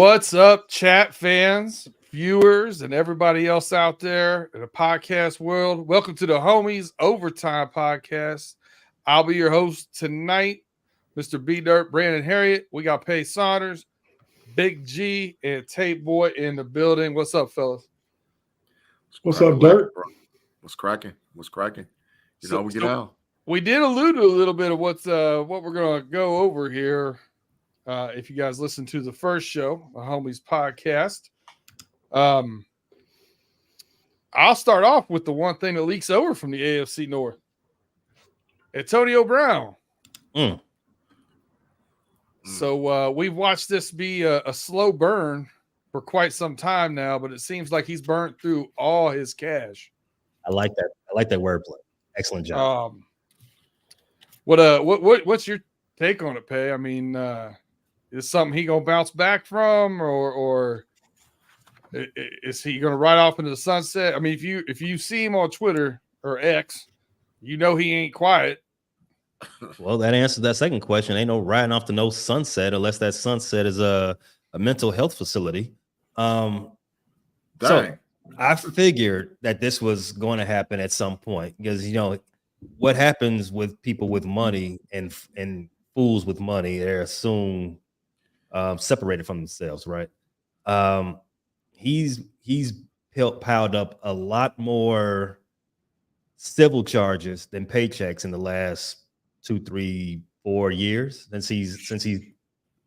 What's up, chat fans, viewers, and everybody else out there in the podcast world? Welcome to the Homies Overtime Podcast. I'll be your host tonight, Mr. B Dirt, Brandon Harriet. We got Pay Saunders, Big G, and Tate Boy in the building. What's up, fellas? What's up, Dirt? What's cracking? You know, we get out. We did allude to a little bit of what we're going to go over here. If you guys listen to the first show, the Homies Podcast, I'll start off with the one thing that leaks over from the AFC North. Antonio Brown. So we've watched this be a slow burn for quite some time now, but it seems like he's burnt through all his cash. I like that. I like that wordplay. Excellent job. What's your take on it, Pay? I mean, is something he gonna bounce back from, or is he gonna ride off into the sunset? I mean, if you see him on Twitter or X, you know he ain't quiet. Well, that answers that second question. Ain't no riding off to no sunset unless that sunset is a mental health facility. So I figured that this was going to happen at some point because you know what happens with people with money and fools with money, they're soon separated from themselves, right? He's piled up a lot more civil charges than paychecks in the last 2, 3, 4 years since he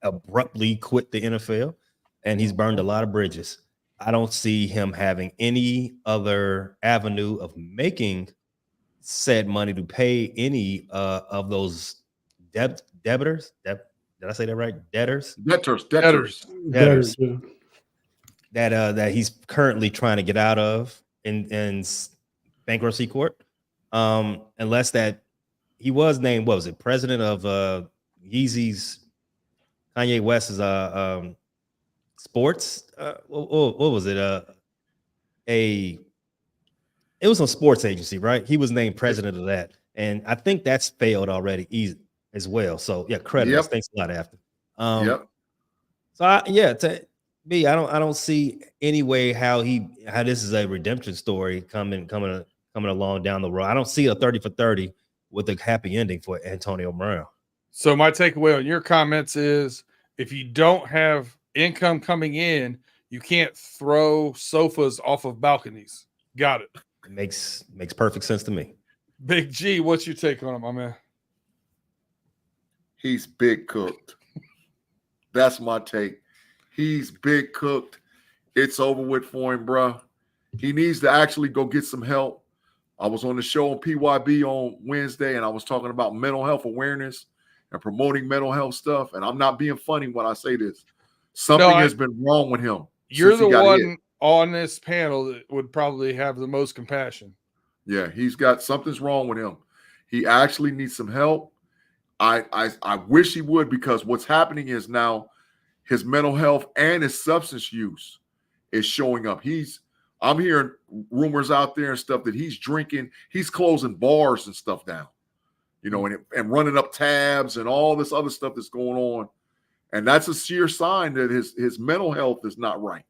abruptly quit the NFL, and he's burned a lot of bridges. I don't see him having any other avenue of making said money to pay any of those debtors. Did I say that right? Debtors. Yeah. That he's currently trying to get out of in bankruptcy court. Unless that he was named, what was it, president of Yeezy's, Kanye West's sports. What was it? It was some sports agency, right? He was named president of that, and I think that's failed already as well. So yeah, credit. Yep. Thanks a lot, after. So to me, I don't see any way how this is a redemption story coming along down the road. I don't see a 30 for 30 with a happy ending for Antonio Brown. So my takeaway on your comments is if you don't have income coming in, you can't throw sofas off of balconies. Got it. Makes perfect sense to me. Big G, what's your take on him, my man? He's big cooked. That's my take. He's big cooked. It's over with for him, bro. He needs to actually go get some help. I was on the show on PYB on Wednesday, and I was talking about mental health awareness and promoting mental health stuff. And I'm not being funny when I say this. Something has been wrong with him. You're the one on this panel that would probably have the most compassion. Yeah, something's wrong with him. He actually needs some help. I wish he would, because what's happening is now his mental health and his substance use is showing up. I'm hearing rumors out there and stuff that he's drinking. He's closing bars and stuff down, you know, and running up tabs and all this other stuff that's going on. And that's a sheer sign that his mental health is not right.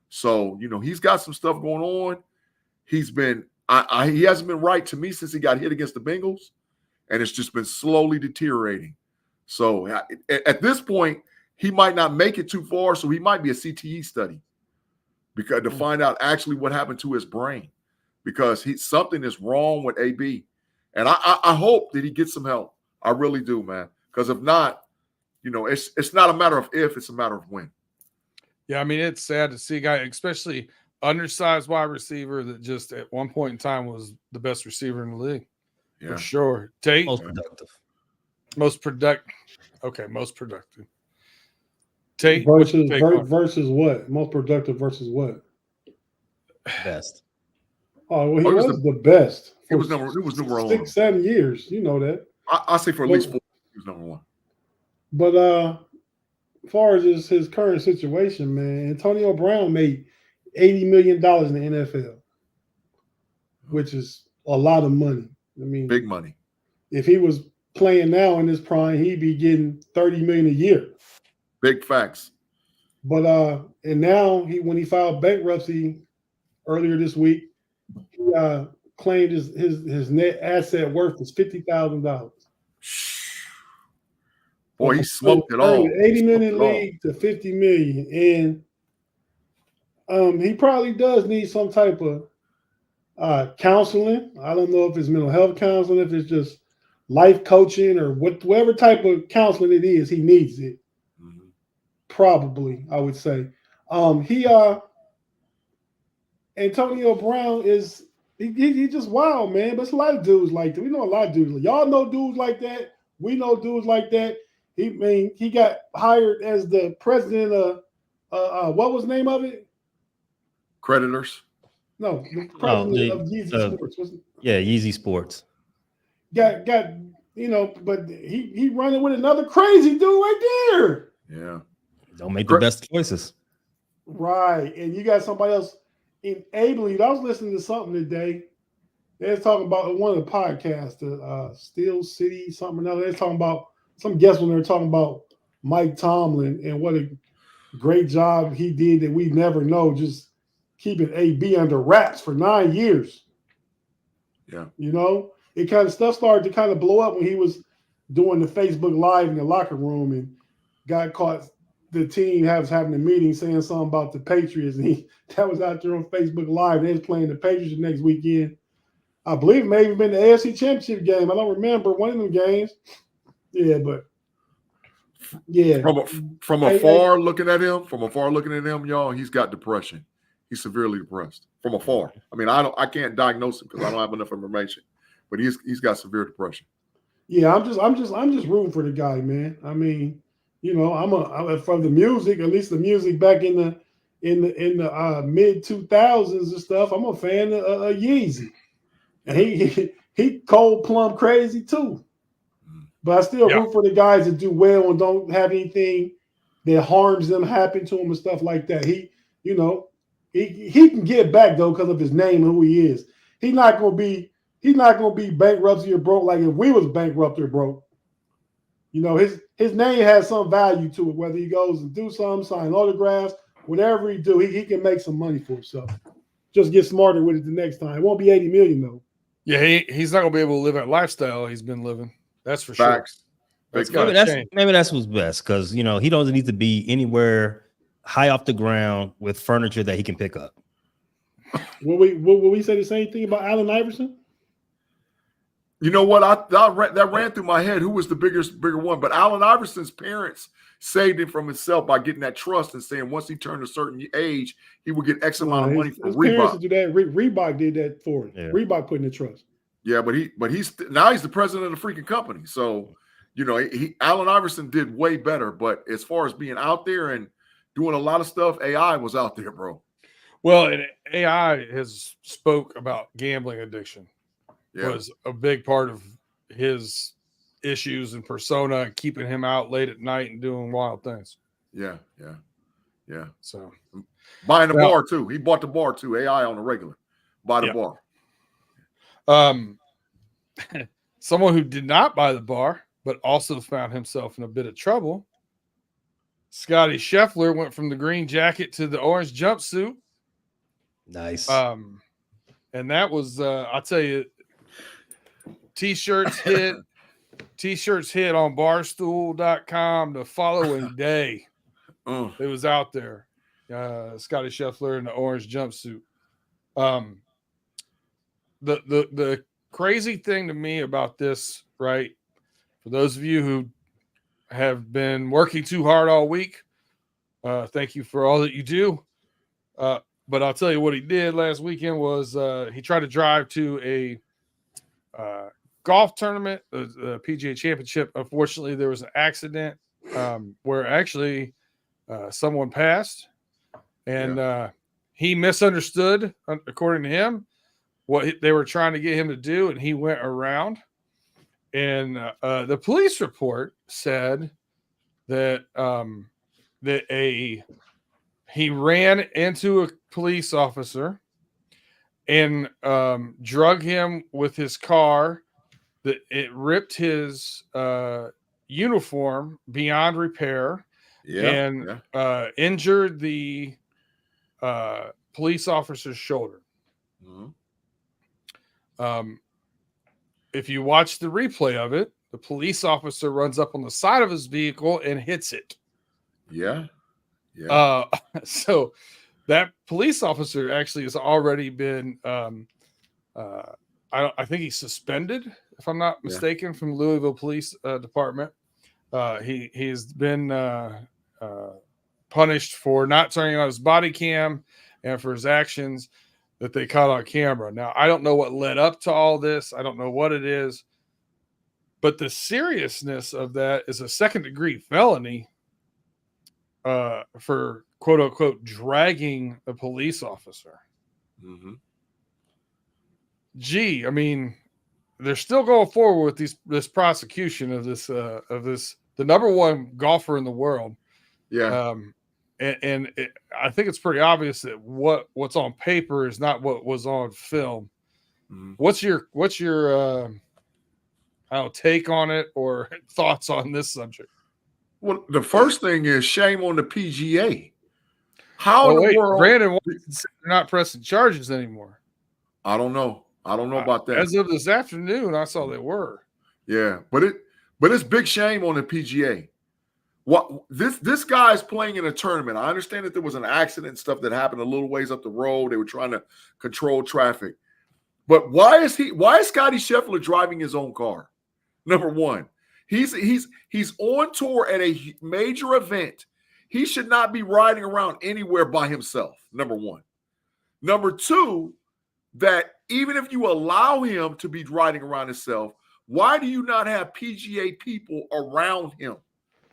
So, you know, he's got some stuff going on. He's been he hasn't been right to me since he got hit against the Bengals, and it's just been slowly deteriorating. So at this point, he might not make it too far, so he might be a CTE study because to find out actually what happened to his brain, because something is wrong with AB. And I hope that he gets some help. I really do, man. Because if not, you know, it's not a matter of if, it's a matter of when. Yeah, I mean, it's sad to see a guy, especially undersized wide receiver, that just at one point in time was the best receiver in the league. Yeah. For sure. Tate? Most productive. Okay, most productive. Tate? Versus what? Most productive versus what? Best. Oh, well, he was the best. It was number 1. 6, 7 years. You know that. I say for at least 4 years, he was number 1. But as far as his current situation, man, Antonio Brown made $80 million in the NFL, which is a lot of money. I mean, big money. If he was playing now in his prime, he'd be getting $30 million a year. Big facts. But and now when he filed bankruptcy earlier this week, he claimed his net asset worth is $50,000. Boy, he smoked it all. 80 million league to 50 million. And he probably does need some type of counseling. I don't know if it's mental health counseling, if it's just life coaching or whatever type of counseling it is, he needs it. Mm-hmm. Probably, I would say. Antonio Brown is he just wild, man. But it's a lot of dudes like that. We know a lot of dudes. Y'all know dudes like that. We know dudes like that. He got hired as the president of what was the name of it? Creditors. No, the president of Yeezy Sports. Yeah, Yeezy Sports. Got but he running with another crazy dude right there. Yeah. Don't make the best choices. Right. And you got somebody else enabling you. I was listening to something today. They was talking about one of the podcasts, the Steel City, something or another. They was talking about some guests when they were talking about Mike Tomlin and what a great job he did that we never know, just keeping AB under wraps for 9 years. Yeah. It kind of stuff started to kind of blow up when he was doing the Facebook Live in the locker room and got caught. The team having a meeting saying something about the Patriots, and that was out there on Facebook Live. They was playing the Patriots the next weekend. I believe it may have been the AFC Championship game. I don't remember one of them games. Yeah, but yeah. From afar looking at him, y'all, he's got depression. He's severely depressed from afar. I mean, I can't diagnose him because I don't have enough information, but he's got severe depression. Yeah, I'm just rooting for the guy, man. I mean, I'm from the music, at least the music back in the mid 2000s and stuff. I'm a fan of Yeezy, and he cold plumb crazy too. But I still root for the guys that do well and don't have anything that harms them happen to him and stuff like that. He can get back though because of his name and who he is. He's not gonna be bankruptcy or broke like if we was bankrupt or broke. His name has some value to it, whether he goes and do something, sign autographs, whatever he do, he can make some money for himself. Just get smarter with it the next time. It won't be 80 million though. Yeah, he's not gonna be able to live that lifestyle he's been living. That's for Facts. Sure. Maybe that's what's best because he doesn't need to be anywhere high off the ground with furniture that he can pick up. Will we say the same thing about Allen Iverson? You know what? That ran through my head. Who was the bigger one? But Allen Iverson's parents saved him from himself by getting that trust and saying once he turned a certain age, he would get X amount of money from Reebok. Parents do that. Reebok did that for him. Yeah. Reebok put in the trust. Yeah, but he's now he's the president of the freaking company. So, Allen Iverson did way better. But as far as being out there and doing a lot of stuff, AI was out there, bro. Well, and AI has spoke about gambling addiction. Was a big part of his issues and persona, keeping him out late at night and doing wild things. Yeah. So buying a bar too. He bought the bar too. AI on the regular. Buy the bar. Someone who did not buy the bar, but also found himself in a bit of trouble. Scottie Scheffler went from the green jacket to the orange jumpsuit. Nice. And that was, I'll tell you, T-shirts hit on barstool.com the following day. It was out there. Scottie Scheffler in the orange jumpsuit. The crazy thing to me about this, right? For those of you who have been working too hard all week, thank you for all that you do. But I'll tell you what he did last weekend was he tried to drive to a golf tournament, the PGA Championship. Unfortunately, there was an accident where actually someone passed, and he misunderstood, according to him, what they were trying to get him to do, and he went around. And the police report said that he ran into a police officer and drug him with his car. That it ripped his uniform beyond repair. and injured the police officer's shoulder. If you watch the replay of it, the police officer runs up on the side of his vehicle and hits it. So that police officer actually has already been, I think he's suspended, if I'm not mistaken, from Louisville Police Department. He's been punished for not turning on his body cam and for his actions that they caught on camera. Now, I don't know what led up to all this. I don't know what it is. But the seriousness of that is a second-degree felony for, quote-unquote, dragging a police officer. Gee, I mean, they're still going forward with this prosecution of this the number one golfer in the world. I think it's pretty obvious that what's on paper is not what was on film. What's your take on it or thoughts on this subject? Well, the first thing is shame on the PGA. How in the world? Brandon said they're not pressing charges anymore. I don't know about that. As of this afternoon, I saw they were. Yeah, but it's big shame on the PGA. What this guy's playing in a tournament. I understand that there was an accident and stuff that happened a little ways up the road. They were trying to control traffic. But why is Scottie Scheffler driving his own car? Number one, he's on tour at a major event. He should not be riding around anywhere by himself. Number one. Number two, that even if you allow him to be riding around himself, why do you not have PGA people around him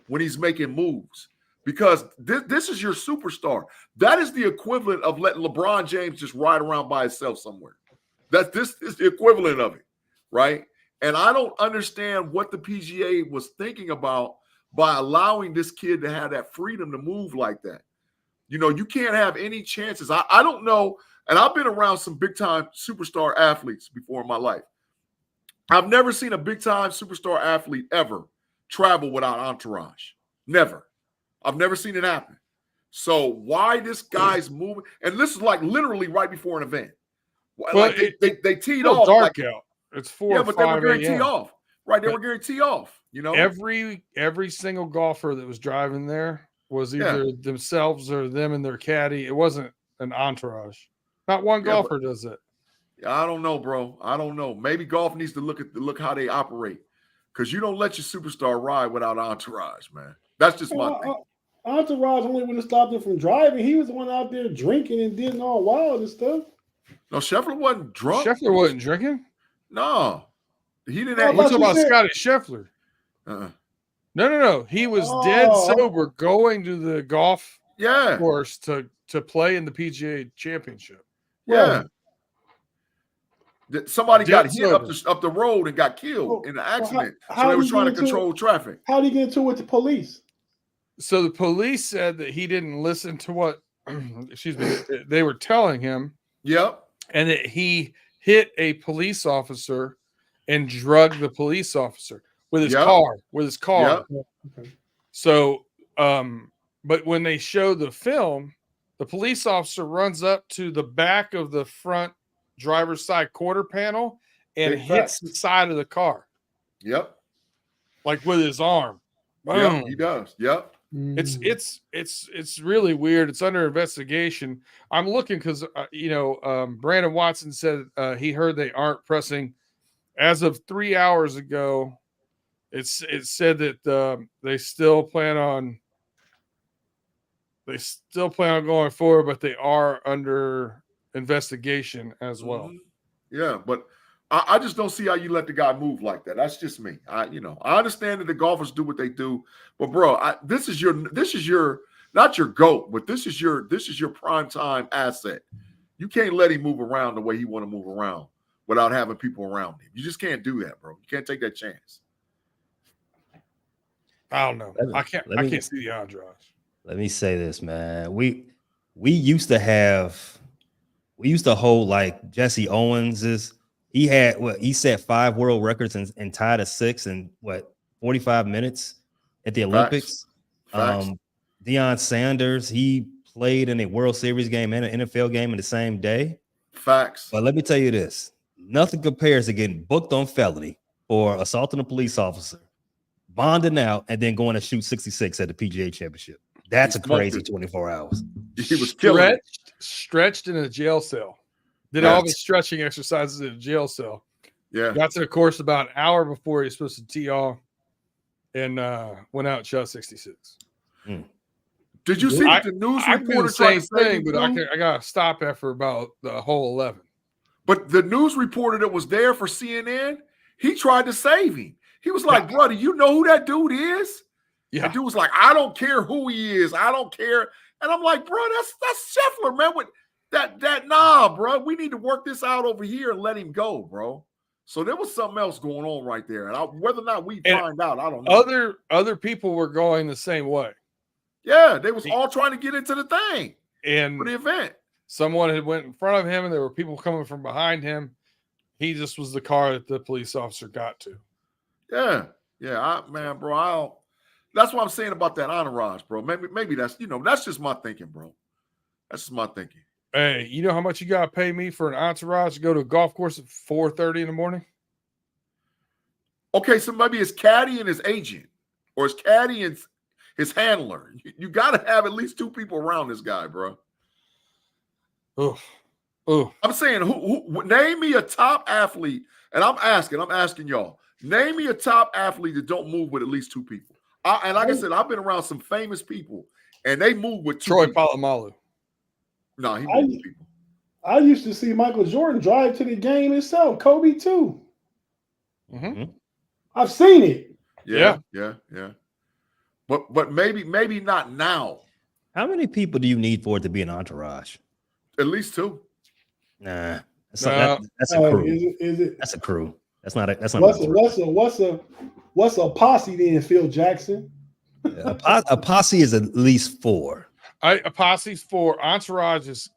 when he's making moves? Because this is your superstar. That is the equivalent of letting LeBron James just ride around by himself somewhere. This is the equivalent of it, right? And I don't understand what the PGA was thinking about by allowing this kid to have that freedom to move like that. You know, you can't have any chances. I don't know, and I've been around some big-time superstar athletes before in my life. I've never seen a big-time superstar athlete ever travel without entourage. Never. I've never seen it happen. So why this guy's moving? And this is like literally right before an event. Well, like they teed off. Dark like, out. It's 4 or 5 but they were going to tee a.m. off. Right, they were going to tee off. You know, every single golfer that was driving there was either themselves or them and their caddy. It wasn't an entourage. Not one golfer does it. I don't know, bro. I don't know. Maybe golf needs to look how they operate, because you don't let your superstar ride without entourage, man. That's just my thing. Entourage only wouldn't stop him from driving. He was the one out there drinking and doing all wild and stuff. No, Scheffler wasn't drunk. Scheffler wasn't drinking? No. He didn't have. We're talking about Scottie Scheffler. No. He was dead sober going to the golf course to play in the PGA Championship. Yeah. Somebody got hit up the road and got killed in an accident. So they were trying to control traffic. How did he get into it with the police? So the police said that he didn't listen to what they were telling him. Yep. And that he hit a police officer and drugged the police officer with his car. Yep. Okay. So, but when they show the film, the police officer runs up to the back of the front driver's side quarter panel and hits the side of the car. Yep. Like with his arm. Boom. He does. Yep. It's really weird. It's under investigation. I'm looking because Brandon Watson said he heard they aren't pressing. As of 3 hours ago, it said that they still plan on going forward, but they are under investigation as well. Yeah, but I just don't see how you let the guy move like that. That's just me. I understand that the golfers do what they do, but bro, this is your not your GOAT, but this is your prime time asset. You can't let him move around the way he want to move around without having people around him. You just can't do that, bro. You can't take that chance. I don't know. I can't see the entourage. Let me say this, man. We used to hold like Jesse Owens. He set 5 world records and tied a 6 in 45 minutes at the Olympics. Facts. Deion Sanders, he played in a World Series game and an NFL game in the same day. Facts. But let me tell you this. Nothing compares to getting booked on felony for assaulting a police officer, bonding out, and then going to shoot 66 at the PGA Championship. That's a crazy 24 hours. He was killing stretched in a jail cell. Did Yes. all the stretching exercises in a jail cell. Yeah. Got to the course about an hour before he was supposed to tee off and went out and shot 66. Did you see that the news I can do the reporter tried same to save thing, him, but too? I got to stop after about the whole 11. But the news reporter that was there for CNN, he tried to save him. He was like, "Brother, you know who that dude is?" Yeah. The dude was like, "I don't care who he is. I don't care." And I'm like, "Bro, that's Scheffler, man. With nah, bro. We need to work this out over here and let him go, bro." So there was something else going on right there. And whether or not we find out, I don't know. Other people were going the same way. Yeah, they was all trying to get into the thing And for the event. Someone had went in front of him, and there were people coming from behind him. He just was the car that the police officer got to. Yeah. That's what I'm saying about that entourage, bro. Maybe that's that's just my thinking, bro. That's just my thinking. Hey, you know how much you got to pay me for an entourage to go to a golf course at 4:30 in the morning? Okay, so maybe it's caddy and his agent, or it's caddy and his handler. You got to have at least two people around this guy, bro. Oh, I'm saying, who name me a top athlete, and I'm asking y'all, name me a top athlete that don't move with at least two people. And like I said, I've been around some famous people, and they move with two Troy people. Polamalu. No, he moved with people. I used to see Michael Jordan drive to the game himself. Kobe too. Mm-hmm. I've seen it. Yeah. But maybe not now. How many people do you need for it to be an entourage? At least two. Nah, that's No. a crew. Is it? That's a crew. That's not. That's not. What's a posse then, Phil Jackson? A posse is at least four. A posse's 4. Entourage is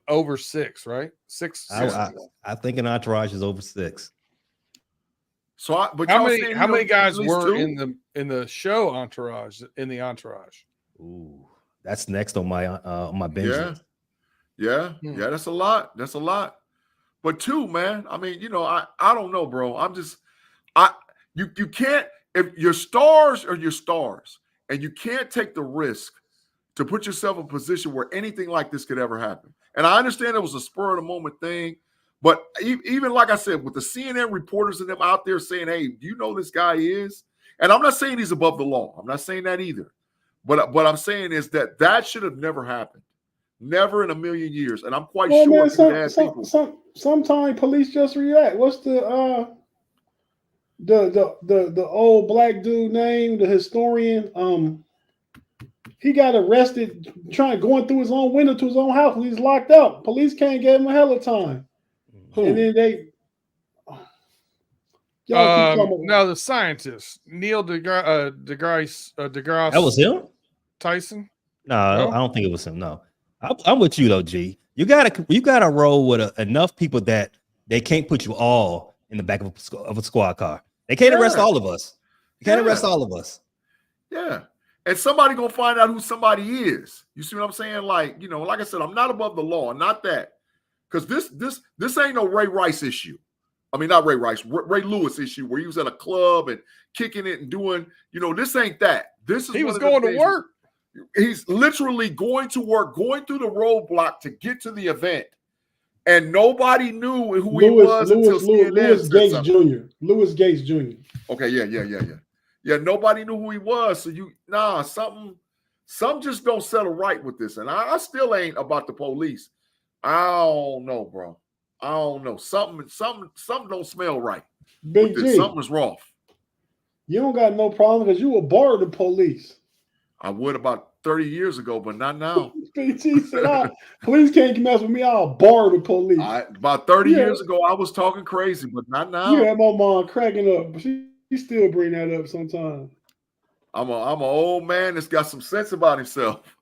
over 6, right? 6. I think an entourage is over 6. So, but how many guys were two? in the show entourage in the entourage? Ooh, that's next on my bench. list. Yeah, that's a lot. That's a lot. But two, man, I mean, I don't know, bro. You can't, if your stars are your stars, and you can't take the risk to put yourself in a position where anything like this could ever happen. And I understand it was a spur of the moment thing, but even like I said, with the CNN reporters and them out there saying, "Hey, do you know who this guy is?" And I'm not saying he's above the law. I'm not saying that either. But what I'm saying is that should have never happened. Never in a million years. And I'm quite sure people. Sometimes police just react. What's the old black dude name, the historian? He got arrested going through his own window to his own house. He's locked up. Police can't get him a hell of time. Who? And then they no, the scientist Neil deGrasse That was him. Tyson. No, I don't think it was him. No, I'm with you though, G. You gotta roll with enough people that they can't put you all in the back of a squad car. They can't arrest all of us. They can't arrest all of us. Yeah. And somebody gonna find out who somebody is. You see what I'm saying? Like, like I said, I'm not above the law. Not that. Because this ain't no Ray Rice issue. I mean, not Ray Rice, Ray Lewis issue where he was at a club and kicking it and doing, this ain't that. This is he was going to work. He's literally going to work, going through the roadblock to get to the event. And nobody knew who he was until CNN Lewis said Gates something. Jr. Lewis Gates Jr. Okay, yeah. Yeah, nobody knew who he was. So something just don't settle right with this. And I still ain't about the police. I don't know, bro. I don't know. Something don't smell right. Big G. Something's wrong. You don't got no problem because you were born the police. I would about 30 years ago, but not now. Big G said, police can't mess with me. I'll bar the police. About 30 years ago, I was talking crazy, but not now. You had my mom cracking up, but she still bring that up sometimes. I'm an old man that's got some sense about himself.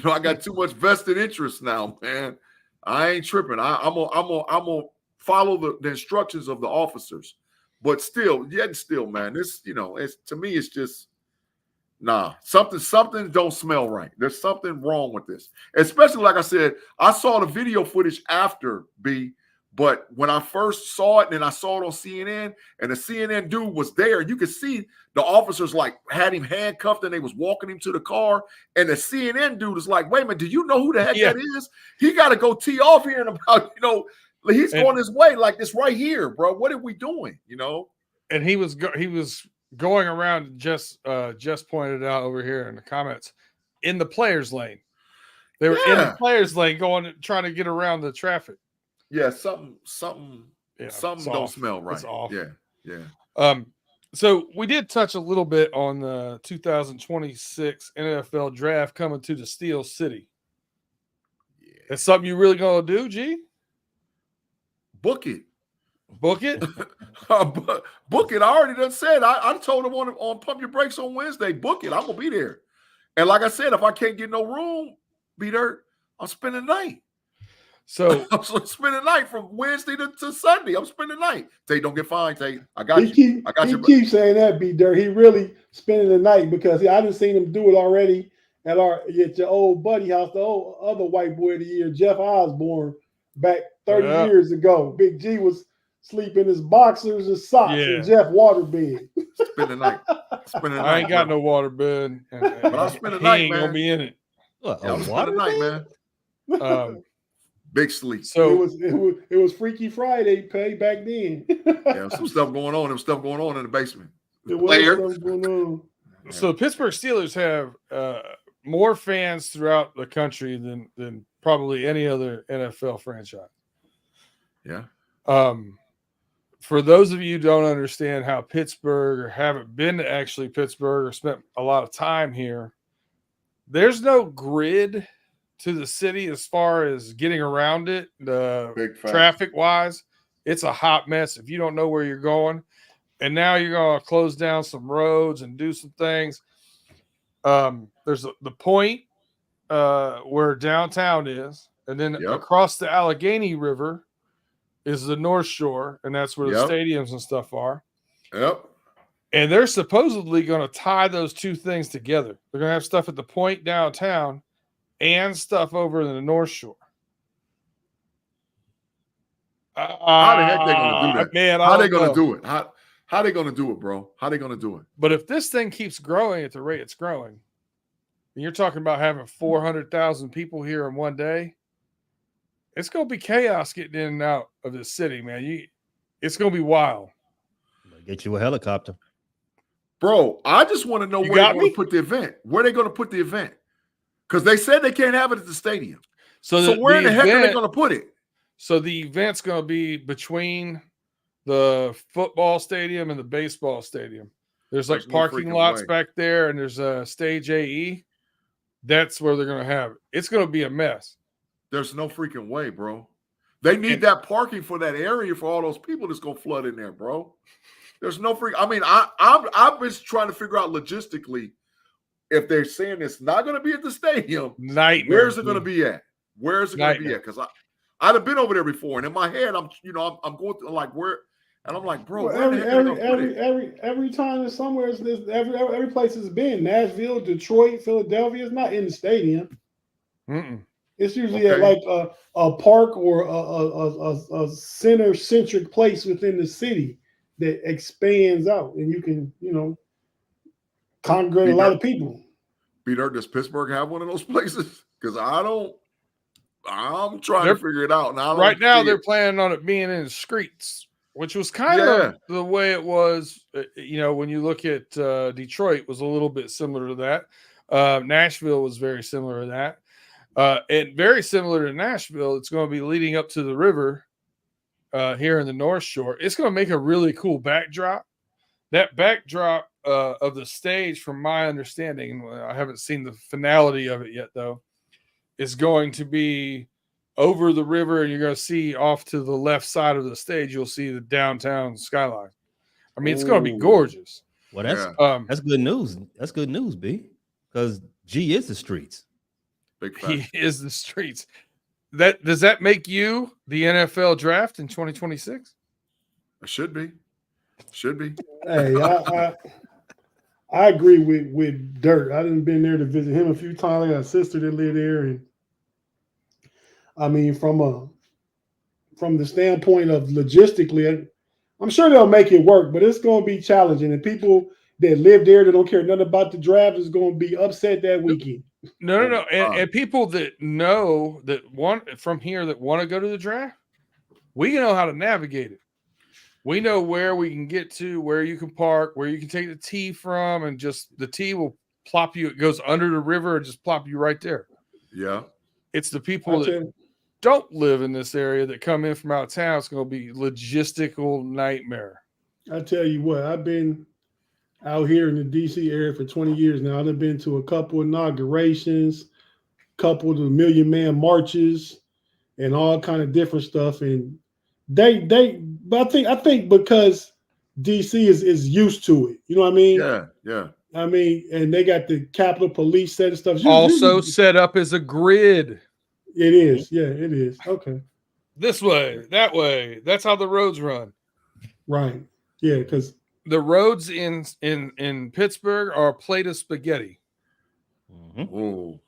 I got too much vested interest now, man. I ain't tripping. I'm gonna follow the instructions of the officers. But still, man, this, it's to me, it's just Nah, something don't smell right. There's something wrong with this. Especially, like I said, I saw the video footage after B, but when I first saw it, and then I saw it on CNN, and the CNN dude was there, you could see the officers like had him handcuffed and they was walking him to the car. And the CNN dude is like, wait a minute, do you know who the heck that is? He got to go tee off here in about, he's going his way like this right here, bro. What are we doing? And he was going around, just pointed out over here in the comments, in the players lane. They were in the players lane trying to get around the traffic. Yeah, something don't smell right. It's off. Yeah. So we did touch a little bit on the 2026 NFL draft coming to the Steel City. Yeah. That's something you really gonna do, G? Book it. Book it? Book it. I already done said. I told him on Pump Your Brakes on Wednesday, book it. I'm going to be there. And like I said, if I can't get no room, be there, I'll spend the night. So I'm spending the night from Wednesday to Sunday. I'm spending the night. Tate, don't get fined, Tate. I got you. He keeps saying that, B Dirt. He really spending the night because I done seen him do it already at your old buddy house, the old other white boy of the year, Jeff Osborne, back 30 years ago. Big G was sleep in his boxers and socks and Jeff waterbed. Spend the night. I ain't got no waterbed. But I'll spend the night, ain't man. Gonna be in it. I'll spend the night, man. Big sleep. So it was Freaky Friday pay back then. Some stuff going on. There was stuff going on in the basement. There was stuff going on. So the Pittsburgh Steelers have more fans throughout the country than probably any other NFL franchise. Yeah. For those of you who don't understand how Pittsburgh or haven't been to actually Pittsburgh or spent a lot of time here, there's no grid to the city as far as getting around it, traffic-wise. It's a hot mess if you don't know where you're going. And now you're going to close down some roads and do some things. There's the point where downtown is, and then across the Allegheny River is the North Shore, and that's where the stadiums and stuff are. Yep. And they're supposedly going to tie those two things together. They're going to have stuff at the point downtown and stuff over in the North Shore. How the heck they going to do that? Man, how they going to do it? How they going to do it, bro? How they going to do it? But if this thing keeps growing at the rate it's growing, and you're talking about having 400,000 people here in one day, it's going to be chaos getting in and out of this city, man. It's going to be wild. Get you a helicopter. Bro, I just want to know where they're going to put the event. Where they going to put the event? Because they said they can't have it at the stadium. So where in the heck are they going to put it? So the event's going to be between the football stadium and the baseball stadium. There's like parking lots back there, and there's a stage AE. That's where they're going to have it. It's going to be a mess. There's no freaking way, bro. They need that parking for that area for all those people that's going to flood in there, bro. There's no freak. I mean, I've been trying to figure out logistically if they're saying it's not going to be at the stadium. Nightmare. Where's it going to be at? Where's it going to be at? Because I'd have been over there before, and in my head, I'm going through like where, and I'm like, bro, every time it's somewhere, every place it's been. Nashville, Detroit, Philadelphia. It's not in the stadium. Mm-mm. It's usually at like a park or a center-centric place within the city that expands out, and you can, congregate a lot of people. Peter, does Pittsburgh have one of those places? Because I'm trying to figure it out. And right now, they're planning on it being in the streets, which was kind of the way it was. When you look at Detroit, was a little bit similar to that. Nashville was very similar to that. And very similar to Nashville, it's going to be leading up to the river here in the North Shore. It's going to make a really cool backdrop. That backdrop of the stage, from my understanding, I haven't seen the finality of it yet, though, is going to be over the river, and you're going to see off to the left side of the stage, you'll see the downtown skyline. I mean, it's going to be gorgeous. Well, that's good news. That's good news, B, because G is the streets. He is the streets. Does that make you the NFL draft in 2026? It should be. Should be. Hey, I agree with Dirt. I done been there to visit him a few times. I got a sister that lived there, and I mean, from the standpoint of logistically, I'm sure they'll make it work, but it's going to be challenging. And people that live there that don't care nothing about the draft is going to be upset that weekend. No. And people that know that want from here that want to go to the draft, we know how to navigate it. We know where we can get to, where you can park, where you can take the tee from, and just the tee will plop you. It goes under the river and just plop you right there. Yeah. It's the people that don't live in this area that come in from out of town. It's going to be logistical nightmare. I tell you what, I've been out here in the DC area for 20 years now. I've been to a couple inaugurations, couple of Million Man marches, and all kind of different stuff. And but I think because DC is used to it. You know what I mean? Yeah. I mean, and they got the Capitol Police set and stuff. Also set up as a grid. It is. Yeah, it is. Okay. This way, that way. That's how the roads run. Right. Yeah, because the roads in Pittsburgh are a plate of spaghetti. Oh.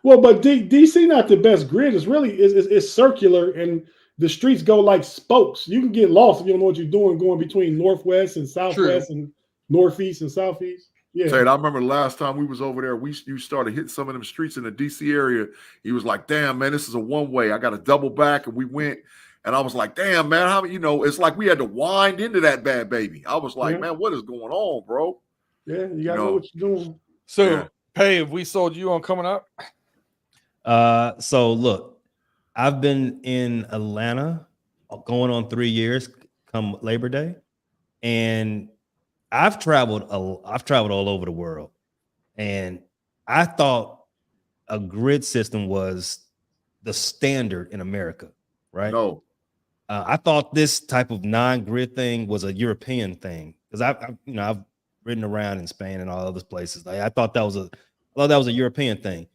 Well, but DC not the best grid. It's really it's circular, and the streets go like spokes. You can get lost if you don't know what you're doing going between northwest and southwest and northeast and southeast. Yeah. Tate, I remember the last time we was over there, you started hitting some of them streets in the DC area. He was like, damn, man, this is a one-way. I got to double back, and we went. And I was like, damn, man, it's like we had to wind into that bad baby. I was like, man, what is going on, bro? Yeah, you got to know what you're doing. So, Pay, have we sold you on coming up? So, look, I've been in Atlanta going on 3 years come Labor Day. And I've traveled all over the world, and I thought a grid system was the standard in America, right? No, I thought this type of non-grid thing was a European thing because I've ridden around in Spain and all other places. I thought that was a European thing.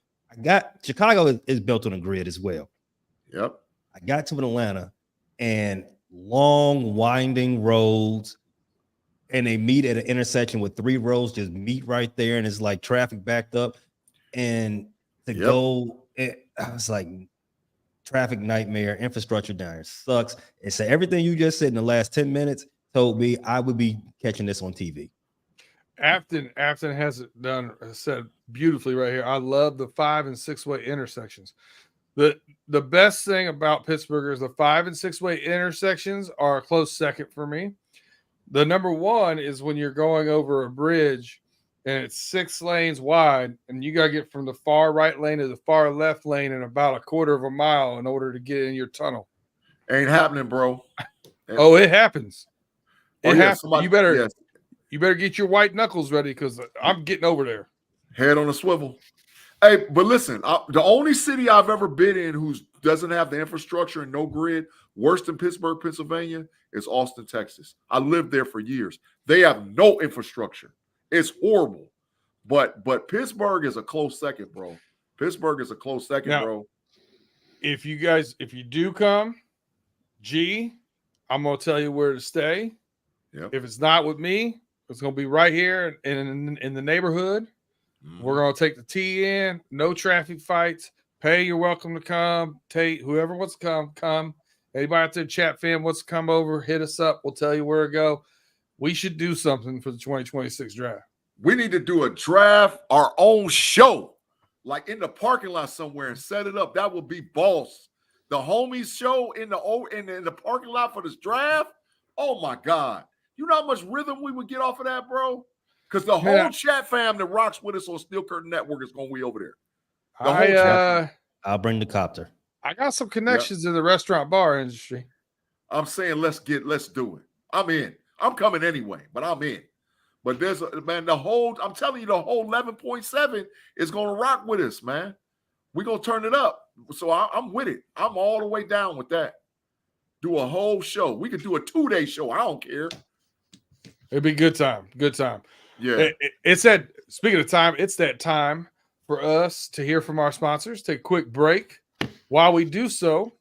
Chicago is built on a grid as well. Yep. I got to Atlanta and long winding roads. And they meet at an intersection with 3 roads, just meet right there, and it's like traffic backed up. And go, I was like, traffic nightmare, infrastructure down here sucks. And so everything you just said in the last 10 minutes told me I would be catching this on TV. Afton has it said beautifully right here. I love the 5 and 6-way intersections. The best thing about Pittsburgh is the 5 and 6-way intersections are a close second for me. The number one is when you're going over a bridge and it's 6 lanes wide, and you got to get from the far right lane to the far left lane in about a quarter of a mile in order to get in your tunnel. Ain't happening, bro. Oh, it happens. It happens. You better get your white knuckles ready because I'm getting over there. Head on a swivel. Hey, but listen, the only city I've ever been in who doesn't have the infrastructure and no grid, worse than Pittsburgh, Pennsylvania, is Austin, Texas. I lived there for years. They have no infrastructure. It's horrible. But Pittsburgh is a close second, bro. Pittsburgh is a close second, now, bro. If you do come, I'm going to tell you where to stay. Yep. If it's not with me, it's going to be right here in the neighborhood. Mm-hmm. We're going to take the tee in. No traffic fights. Pay, you're welcome to come. Tate, whoever wants to come. Anybody out there, chat fan, wants to come over, hit us up. We'll tell you where to go. We should do something for the 2026 draft. We need to do a draft, our own show, like in the parking lot somewhere and set it up. That would be boss. The homies show in the parking lot for this draft. Oh, my God. You know how much rhythm we would get off of that, bro? Because the whole chat fam that rocks with us on Steel Curtain Network is going to be over there. The whole chat. I'll bring the copter. I got some connections in the restaurant bar industry. I'm saying let's do it. I'm in. I'm coming anyway, but I'm in. But I'm telling you, the whole 11.7 is going to rock with us, man. We're going to turn it up. So I'm with it. I'm all the way down with that. Do a whole show. We could do a 2-day show. I don't care. It'd be good time. Good time. Yeah. Speaking of time, it's that time for us to hear from our sponsors. Take a quick break. While we do so,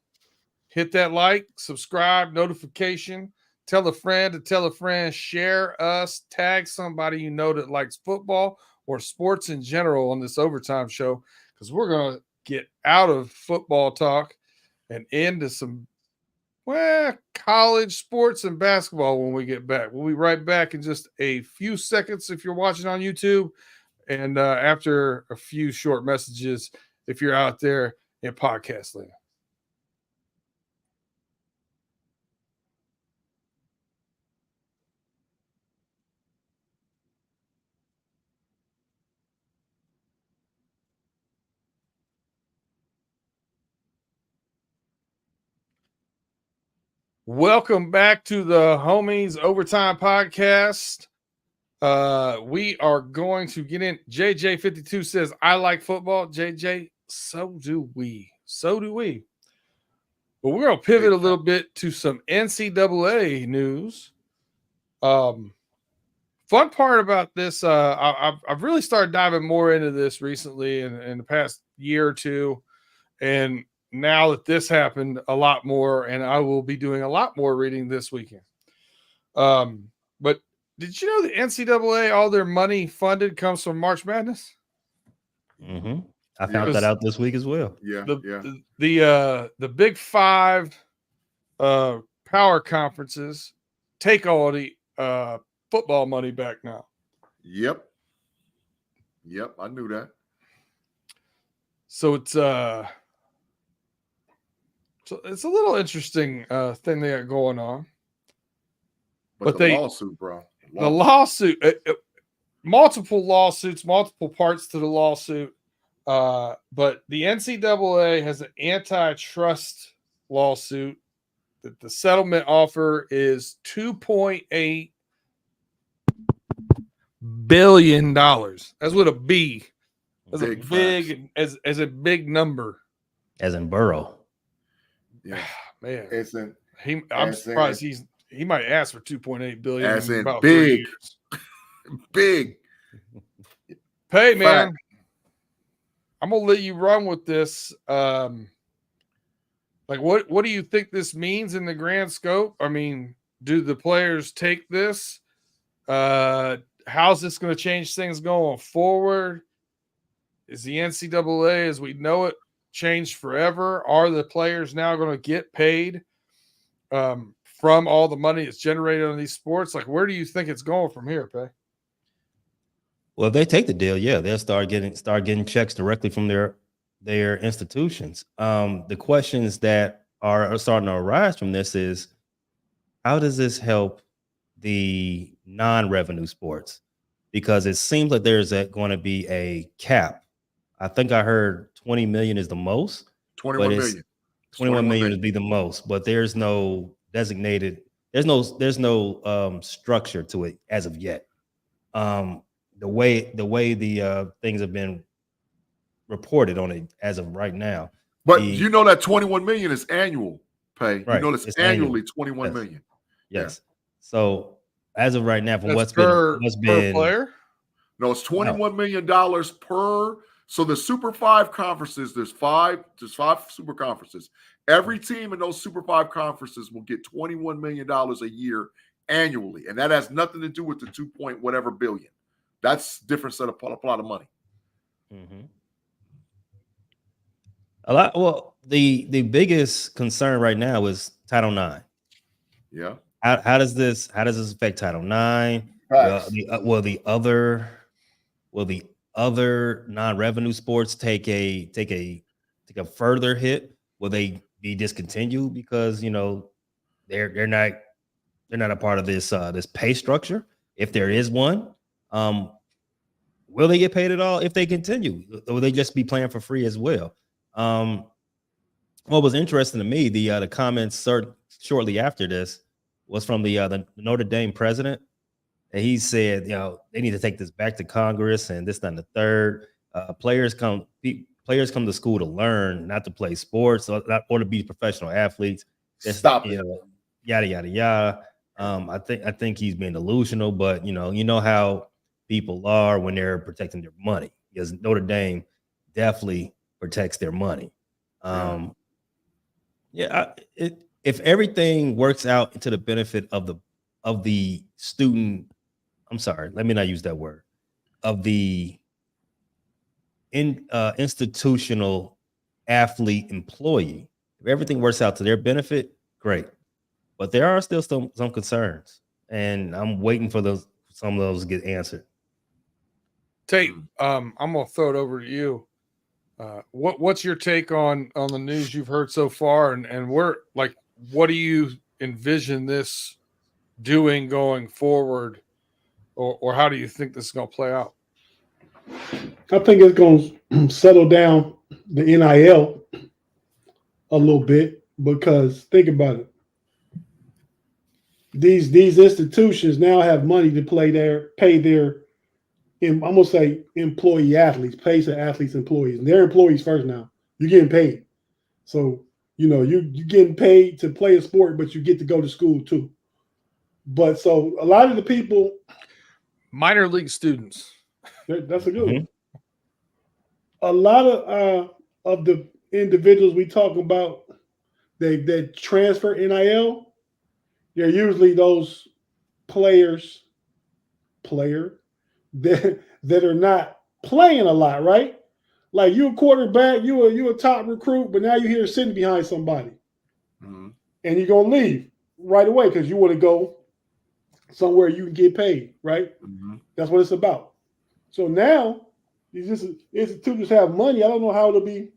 hit that like, subscribe, notification, tell a friend to tell a friend, share us, tag somebody you know that likes football or sports in general on this overtime show, because we're going to get out of football talk and into some college sports and basketball when we get back. We'll be right back in just a few seconds if you're watching on YouTube, and after a few short messages if you're out there in podcast land. Welcome back to the Homies Overtime Podcast. We are going to get in. JJ52 says, I like football. JJ, so do we. So do we. But we're going to pivot a little bit to some NCAA news. Fun part about this, I've really started diving more into this recently in the past year or two. And now that this happened, a lot more, and I will be doing a lot more reading this weekend. But did you know the NCAA, all their money funded comes from March Madness? Mm-hmm. I found that out this week as well. Yeah, the Big Five power conferences take all the football money back now. Yep, I knew that. So it's a little interesting thing they got going on. But the lawsuit, bro. The lawsuit, multiple lawsuits, multiple parts to the lawsuit. But the NCAA has an antitrust lawsuit that the settlement offer is $2.8 billion. That's with a B. That's a big as a big number. As in Burrow. Yeah, man. I'm surprised he might ask for $2.8 billion. As in about big, 3 years. Big. Hey, man, I'm gonna let you run with this. Like, what do you think this means in the grand scope? I mean, do the players take this? How's this going to change things going forward? Is the NCAA, as we know it, changed forever? Are the players now going to get paid from all the money that's generated on these sports? Like, where do you think it's going from here, Pay? Well, if they take the deal, yeah, they'll start getting checks directly from their institutions. The questions that are starting to arise from this is, how does this help the non-revenue sports? Because it seems like there's going to be a cap. I think I heard 20 million is the most. 21 million. 21 million would be the most, but there's no designated. There's no structure to it as of yet. The way the things have been reported on it as of right now. But you know that 21 million is annual pay. Right. You know that's annually 21 million. Yes. Yeah. So as of right now, from that's per player? No, it's $21 million per. So the Super 5 conferences, there's five super conferences. Every team in those Super 5 conferences will get $21 million a year annually. And that has nothing to do with the 2 point whatever billion. That's different set of a lot of money. Mm-hmm. A lot. Well, the biggest concern right now is Title IX. Yeah. How does this affect Title IX? Will the other non-revenue sports take a further hit? Will they be discontinued because they're not a part of this pay structure? If there is one, will they get paid at all if they continue? Or will they just be playing for free as well? What was interesting to me, the comments shortly after this was from the Notre Dame president. And he said, they need to take this back to Congress and this, that, and the third. Players come to school to learn, not to play sports or to be professional athletes. Stop it. Yada, yada, yada. I think he's being delusional, but you know how people are when they're protecting their money, because Notre Dame definitely protects their money. It if everything works out to the benefit of the student, I'm sorry, let me not use that word, of the institutional athlete employee, if everything works out to their benefit, great. But there are still some concerns, and I'm waiting for some of those to get answered. Tate, I'm gonna throw it over to you. What's your take on the news you've heard so far, and what do you envision this doing going forward, or how do you think this is gonna play out? I think it's going to settle down the NIL a little bit, because think about it. These institutions now have money to pay their I'm gonna say employee athletes, pay the athletes employees. And they're employees first now. You're getting paid. So, you're getting paid to play a sport, but you get to go to school too. But so a lot of the people, minor league students. That's a good one. A lot of the individuals we talk about that transfer NIL, they're usually those players that are not playing a lot, right? Like, you a quarterback, you a top recruit, but now you're here sitting behind somebody. Mm-hmm. And you're going to leave right away because you want to go somewhere you can get paid, right? Mm-hmm. That's what it's about. So now these institutions have money. I don't know how it'll be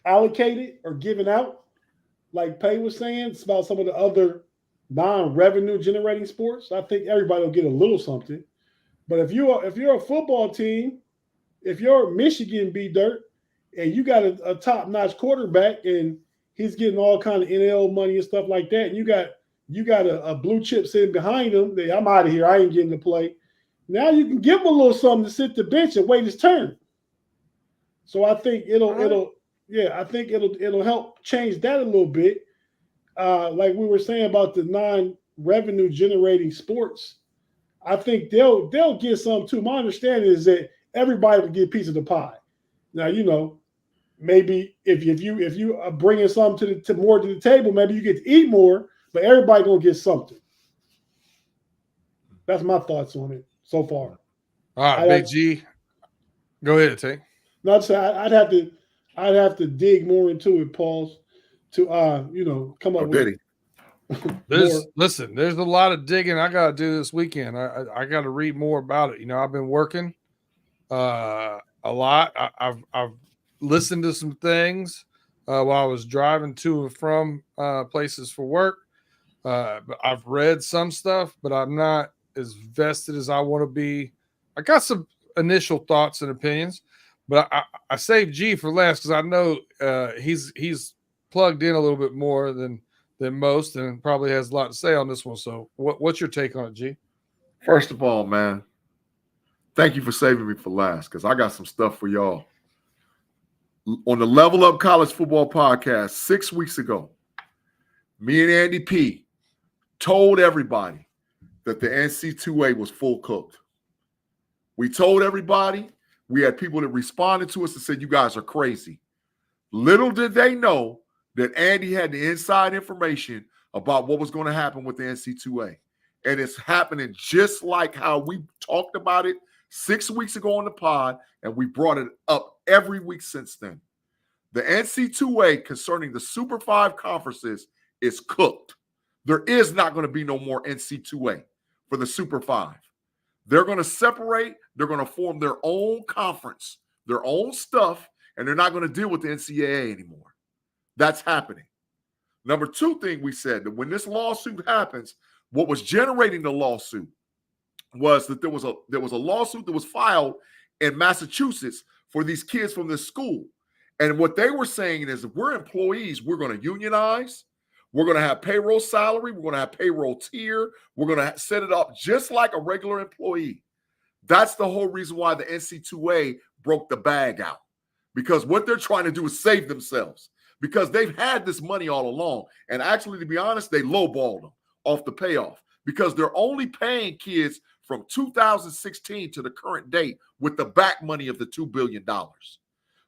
allocated or given out. Like Pay was saying, it's about some of the other non-revenue generating sports. I think everybody will get a little something. But if you're a football team, if you're Michigan B-Dirt and you got a top-notch quarterback and he's getting all kind of NIL money and stuff like that, and you got a blue chip sitting behind him, I'm out of here, I ain't getting to play. Now you can give him a little something to sit the bench and wait his turn. So I think it'll help change that a little bit. Like we were saying about the non-revenue generating sports, I think they'll get some too. My understanding is that everybody will get a piece of the pie. Now, maybe if you are bringing something to more to the table, maybe you get to eat more, but everybody gonna get something. That's my thoughts on it so far. All right, Big G, go ahead, Tate. No, I'd have to dig more into it, Paul, to come up with it. There's a lot of digging I got to do this weekend. I got to read more about it. I've been working a lot. I've listened to some things while I was driving to and from places for work. But I've read some stuff, but I'm not as vested as I want to be. I got some initial thoughts and opinions, but I saved G for last because I know he's plugged in a little bit more than most and probably has a lot to say on this one. So what's your take on it, G? First of all, man, thank you for saving me for last because I got some stuff for y'all. On the Level Up College Football podcast 6 weeks ago, me and Andy P told everybody that the NC2A was full cooked. We told everybody. We had people that responded to us and said, you guys are crazy. Little did they know that Andy had the inside information about what was going to happen with the NC2A. And it's happening just like how we talked about it 6 weeks ago on the pod, and we brought it up every week since then. The NC2A concerning the Super 5 conferences is cooked. There is not going to be no more NC2A for the Super 5. They're going to separate. They're going to form their own conference, their own stuff, and they're not going to deal with the NCAA anymore. That's happening. Number two thing we said, that when this lawsuit happens, what was generating the lawsuit was that there was a lawsuit that was filed in Massachusetts for these kids from this school. And what they were saying is, if we're employees, we're going to unionize. We're going to have payroll salary. We're going to have payroll tier. We're going to set it up just like a regular employee. That's the whole reason why the NC2A broke the bag out, because what they're trying to do is save themselves, because they've had this money all along. And actually, to be honest, they lowballed them off the payoff because they're only paying kids from 2016 to the current date with the back money of the $2 billion,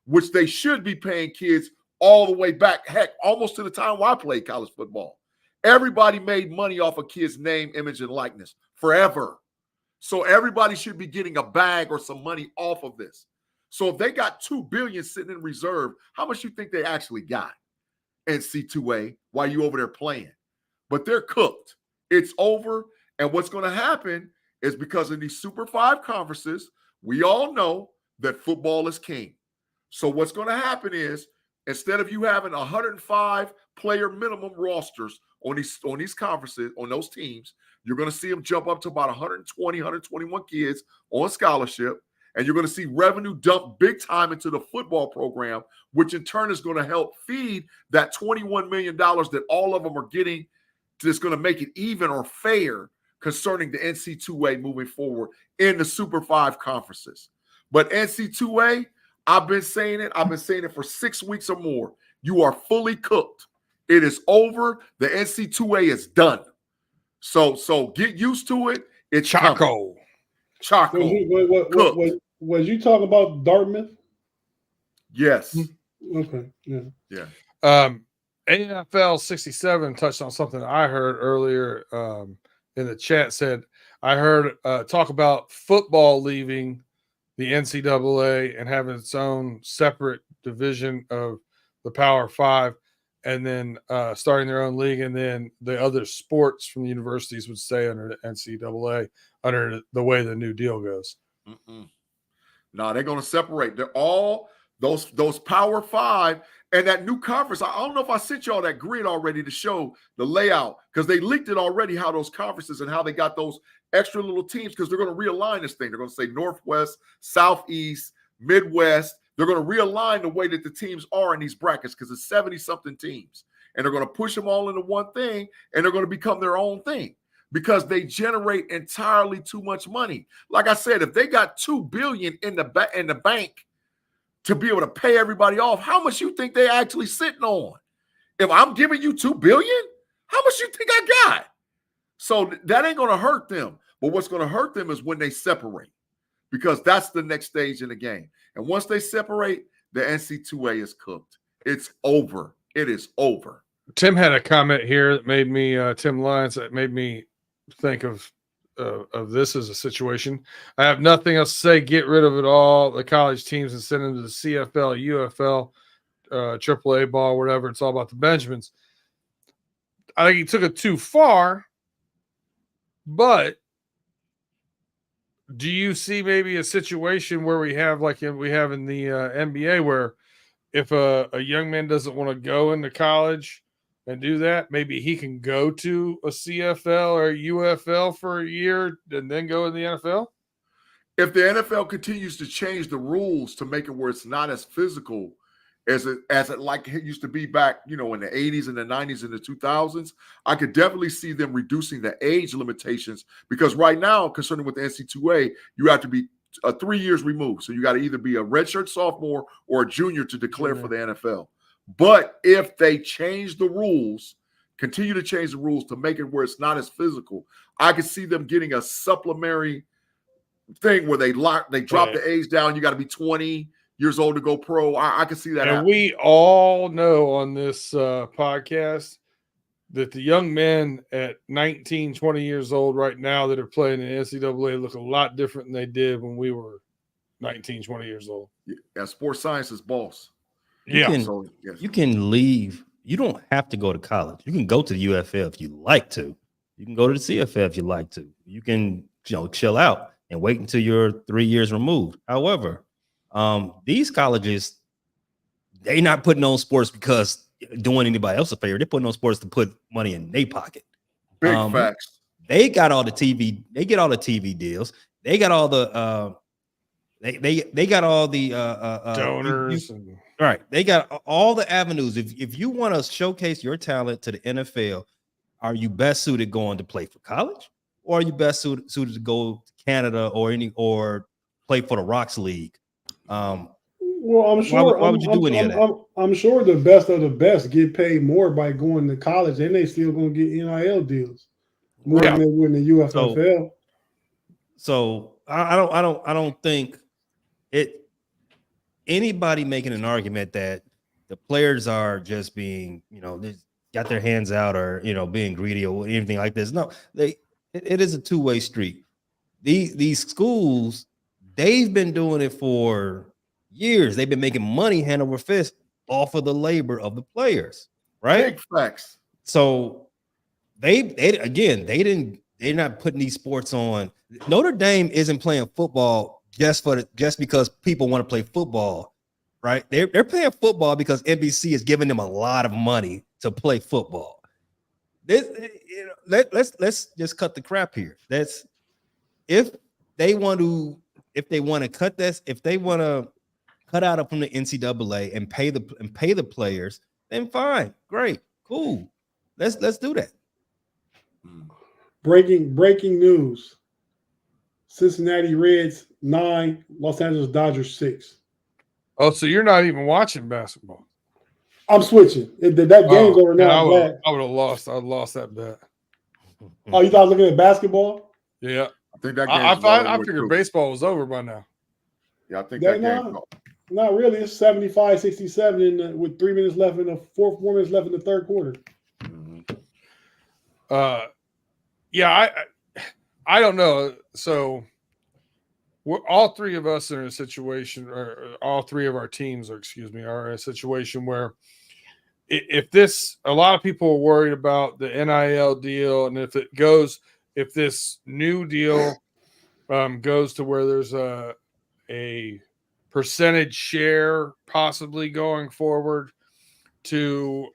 which they should be paying kids all the way back, heck, almost to the time I played college football. Everybody made money off a kid's name, image, and likeness forever. So everybody should be getting a bag or some money off of this. So if they got $2 billion sitting in reserve, how much you think they actually got? NC2A while you over there playing. But they're cooked. It's over. And what's going to happen is because of these Super 5 conferences, we all know that football is king. So what's going to happen is instead of you having 105 player minimum rosters on these conferences, on those teams, you're going to see them jump up to about 120, 121 kids on scholarship. And you're going to see revenue dump big time into the football program, which in turn is going to help feed that $21 million that all of them are getting. That's going to make it even or fair concerning the NC2A moving forward in the Super 5 conferences. But NC2A, I've been saying it for 6 weeks or more. You are fully cooked. It is over. The NC2A is done. So get used to it. It's Choco. Was you talking about Dartmouth? Yes. Okay. Yeah. AFL 67 touched on something I heard earlier in the chat. Said I heard talk about football leaving the NCAA and having its own separate division of the Power 5, and then starting their own league, and then the other sports from the universities would stay under the NCAA under the way the new deal goes. No, they're going to separate. They're all those Power 5 and that new conference. I don't know if I sent y'all that grid already to show the layout, because they leaked it already, how those conferences and how they got those extra little teams, because they're going to realign this thing. They're going to say Northwest, Southeast, Midwest. They're going to realign the way that the teams are in these brackets, because it's 70-something teams. And they're going to push them all into one thing, and they're going to become their own thing because they generate entirely too much money. Like I said, if they got $2 billion in the bank to be able to pay everybody off, how much you think they actually sitting on? If I'm giving you $2 billion, how much you think I got? So that ain't going to hurt them. But what's going to hurt them is when they separate, because that's the next stage in the game. And once they separate, the NC2A is cooked. It's over. It is over. Tim had a comment here that made me, Tim Lyons, that made me think of this as a situation. I have nothing else to say. Get rid of it all. The college teams and send them to the CFL, UFL, AAA ball, whatever. It's all about the Benjamins. I think he took it too far, but do you see maybe a situation where we have, like we have in the NBA, where if a young man doesn't want to go into college and do that, maybe he can go to a CFL or a UFL for a year and then go in the NFL? If the NFL continues to change the rules to make it where it's not as physical as it like it used to be back, in the 80s and the 90s and the 2000s, I could definitely see them reducing the age limitations, because right now, concerning with the NC2A, you have to be 3 years removed. So you got to either be a redshirt sophomore or a junior to declare for the NFL. But if they change the rules, continue to change the rules to make it where it's not as physical, I could see them getting a supplementary thing where they drop the age down. You got to be 20 years old to go pro. I can see that. And we all know on this podcast that the young men at 19, 20 years old right now that are playing in the NCAA look a lot different than they did when we were 19, 20 years old. Yeah, sports science is boss. You can leave. You don't have to go to college. You can go to the UFL if you like to. You can go to the CFL if you like to. You can, chill out and wait until you're 3 years removed. However, these colleges, they're not putting on sports because doing anybody else a favor. They're putting on sports to put money in their pocket. Big facts. They got all the TV. They get all the TV deals. They got all the they got all the donors. Right. They got all the avenues. If you want to showcase your talent to the NFL, are you best suited going to play for college, or are you best suited to go to Canada or play for the Rocks League? Well, I'm sure. Why would you do any of that? I'm sure the best of the best get paid more by going to college, and they still gonna get NIL deals more than they would in the UFL. So I don't think it. Anybody making an argument that the players are just being, they got their hands out or, being greedy or anything like this. No, it is a two-way street. These schools, they've been doing it for years. They've been making money hand over fist off of the labor of the players, right? Big facts. So they're not putting these sports on. Notre Dame isn't playing football just because people want to play football, right? They're playing football because NBC is giving them a lot of money to play football. Let's just cut the crap here. If they want to cut out from the NCAA and pay the players, then fine, great, cool. Let's do that. Breaking news. Cincinnati Reds 9, Los Angeles Dodgers 6. Oh, so you're not even watching basketball? I'm switching. That game's over now. I would have lost. I'd lost that bet. Oh, you thought I was looking at basketball? Yeah. I think that I figured baseball was over by now. Yeah, I think that game. Not really. It's 75-67 with 3 minutes left in the 4 minutes left in the third quarter. Yeah, I don't know. So we're all three of us are in a situation, or all three of our teams are in a situation where if a lot of people are worried about the NIL deal, and if this new deal goes to where there's a percentage share possibly going forward to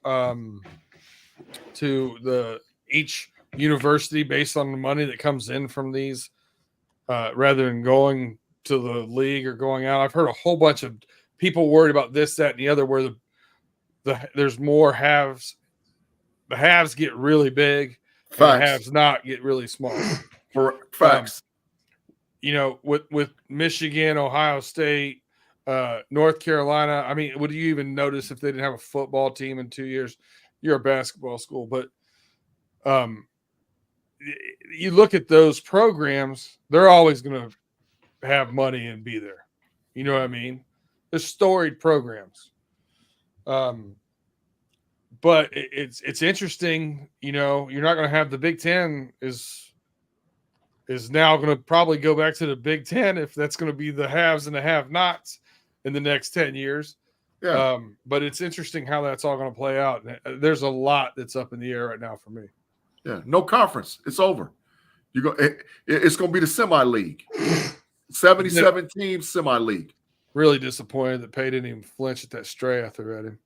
each university based on the money that comes in from these, rather than going to the league or going out. I've heard a whole bunch of people worried about this, that, and the other, where there's more haves. The haves get really big, and the haves not get really small. For facts. With Michigan, Ohio State, North Carolina. I mean, would you even notice if they didn't have a football team in 2 years? You're a basketball school, but you look at those programs, they're always going to have money and be there. You know what I mean? They're storied programs. But it's interesting, you're not going to have the Big Ten is now going to probably go back to the Big Ten if that's going to be the haves and the have-nots in the next 10 years. Yeah. But it's interesting how that's all going to play out. There's a lot that's up in the air right now for me. Yeah, no conference. It's over. It's going to be the semi-league. 77 teams semi-league. Really disappointed that Tate didn't even flinch at that stray I threw at him.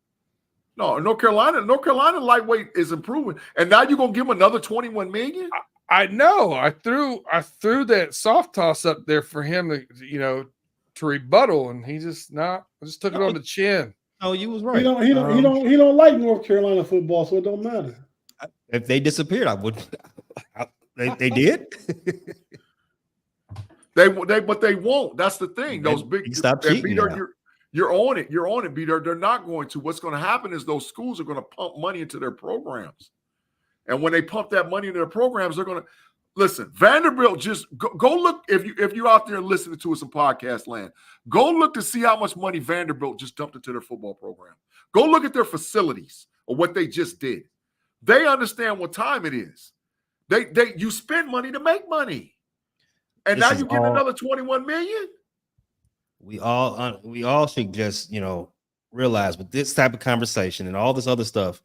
No, North Carolina lightweight is improving, and now you're going to give him another $21 million. I know. I threw that soft toss up there for him to rebuttal, and he just took it on the chin. Oh, you was right. He don't like North Carolina football, so it don't matter. If they disappeared, I would. They did. But they won't. That's the thing. Those big stop cheating. You're on it. You're on it, Peter. They're not going to. What's going to happen is those schools are going to pump money into their programs, and when they pump that money into their programs, they're going to listen. Vanderbilt, just go look if you're out there listening to us in podcast land. Go look to see how much money Vanderbilt just dumped into their football program. Go look at their facilities or what they just did. They understand what time it is. You spend money to make money, and now you get another $21 million. We all should just realize with this type of conversation and all this other stuff,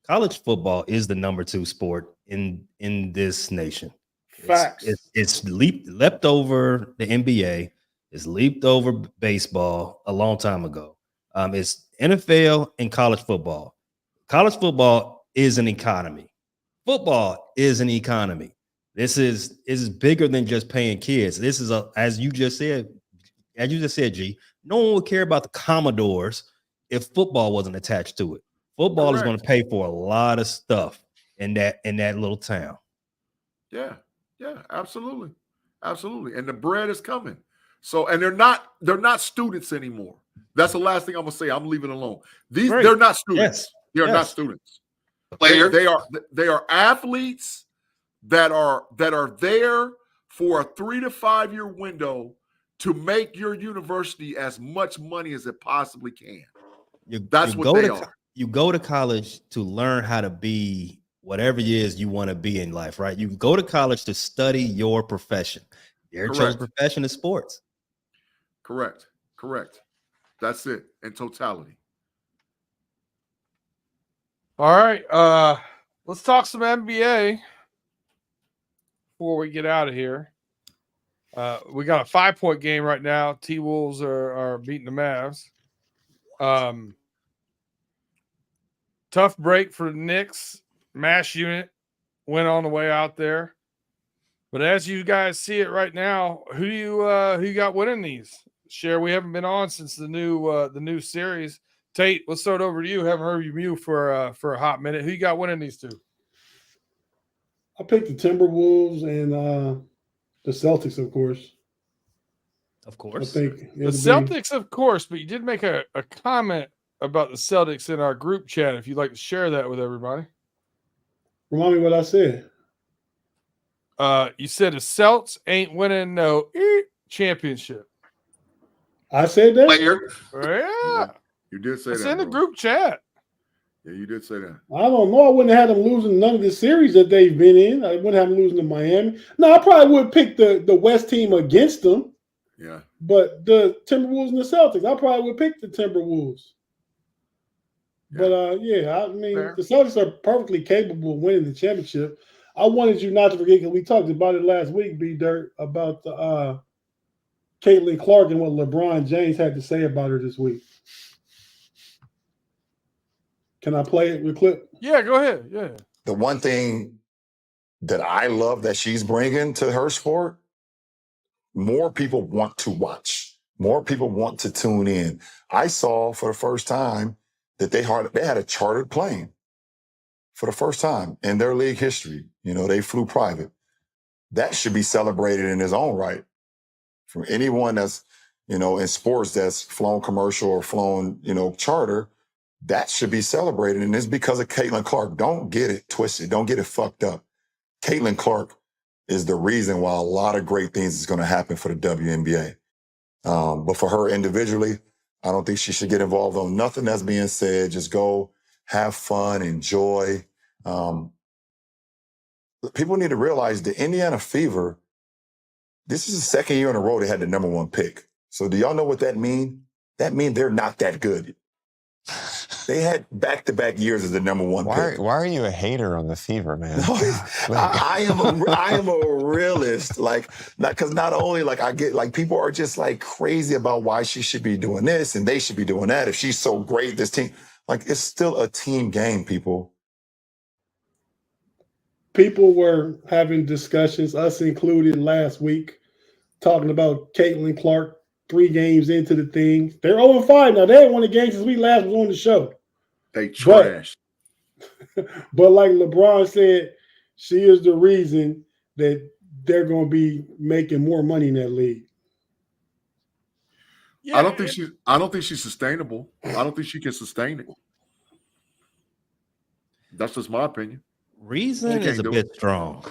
college football is the number 2 sport in this nation. Facts. It's leapt over the NBA. It's leaped over baseball a long time ago. It's NFL and college football. College football is an economy. Football is an economy. This is bigger than just paying kids. This is as you just said, G, no one would care about the Commodores if football wasn't attached to it. Football is going to pay for a lot of stuff in that little town. Yeah, absolutely. And the bread is coming. So, and they're not students anymore. That's the last thing I'm gonna say. I'm leaving it alone. They're not students. Yes. They are not students. They are athletes that are there for a 3 to 5 year window to make your university as much money as it possibly can. That's what they are. You go to college to learn how to be whatever it is you want to be in life, right? You go to college to study your profession. Your chosen profession is sports. Correct. That's it in totality. All right. Let's talk some NBA before we get out of here. We got a 5-point game right now. T-Wolves are beating the Mavs. Tough break for the Knicks. Mash unit went on the way out there. But as you guys see it right now, who you got winning these? Cher, we haven't been on since the new series. Tate, let's start over to you. Haven't heard from you for a hot minute. Who you got winning these two? I picked the Timberwolves and the Celtics, of course. Of course. I think the Celtics, of course, but you did make a comment about the Celtics in our group chat. If you'd like to share that with everybody. Remind me what I said. You said the Celts ain't winning no championship. I said that? Yeah. You did say it's that. In the group chat. Yeah, you did say that. I don't know. I wouldn't have them losing none of the series that they've been in. I wouldn't have them losing to Miami. No, I probably would pick the West team against them. Yeah. But the Timberwolves and the Celtics, I probably would pick the Timberwolves. Yeah. But, I mean, fair. The Celtics are perfectly capable of winning the championship. I wanted you not to forget, because we talked about it last week, B-Dirt, about the Caitlyn Clark and what LeBron James had to say about her this week. Can I play it with clip? Yeah, go ahead. Yeah. The one thing that I love that she's bringing to her sport, more people want to watch. More people want to tune in. I saw for the first time that they had a chartered plane for the first time in their league history. You know, they flew private. That should be celebrated in its own right. For anyone that's, you know, in sports that's flown commercial or flown, you know, charter, that should be celebrated. And it's because of Caitlyn Clark. Don't get it twisted. Don't get it fucked up. Caitlyn Clark is the reason why a lot of great things is going to happen for the WNBA. But for her individually, I don't think she should get involved on nothing that's being said. Just go have fun, enjoy. People need to realize the Indiana Fever, this is the second year in a row they had the number 1 pick. So do y'all know what that means? That means they're not that good. They had back-to-back years as the number 1 pick. Why are you a hater on the Fever, man? No, I am a realist. Not only I get people are just crazy about why she should be doing this and they should be doing that. If she's so great, this team, it's still a team game, people. People were having discussions, us included, last week, talking about Caitlyn Clark 3 games into the thing. They're 0-5 now. They haven't won the game since we last was on the show. They trash. But like LeBron said, she is the reason that they're going to be making more money in that league. Yeah, I don't think she's sustainable. I don't think she can sustain it. That's just my opinion. Reason is a bit strong.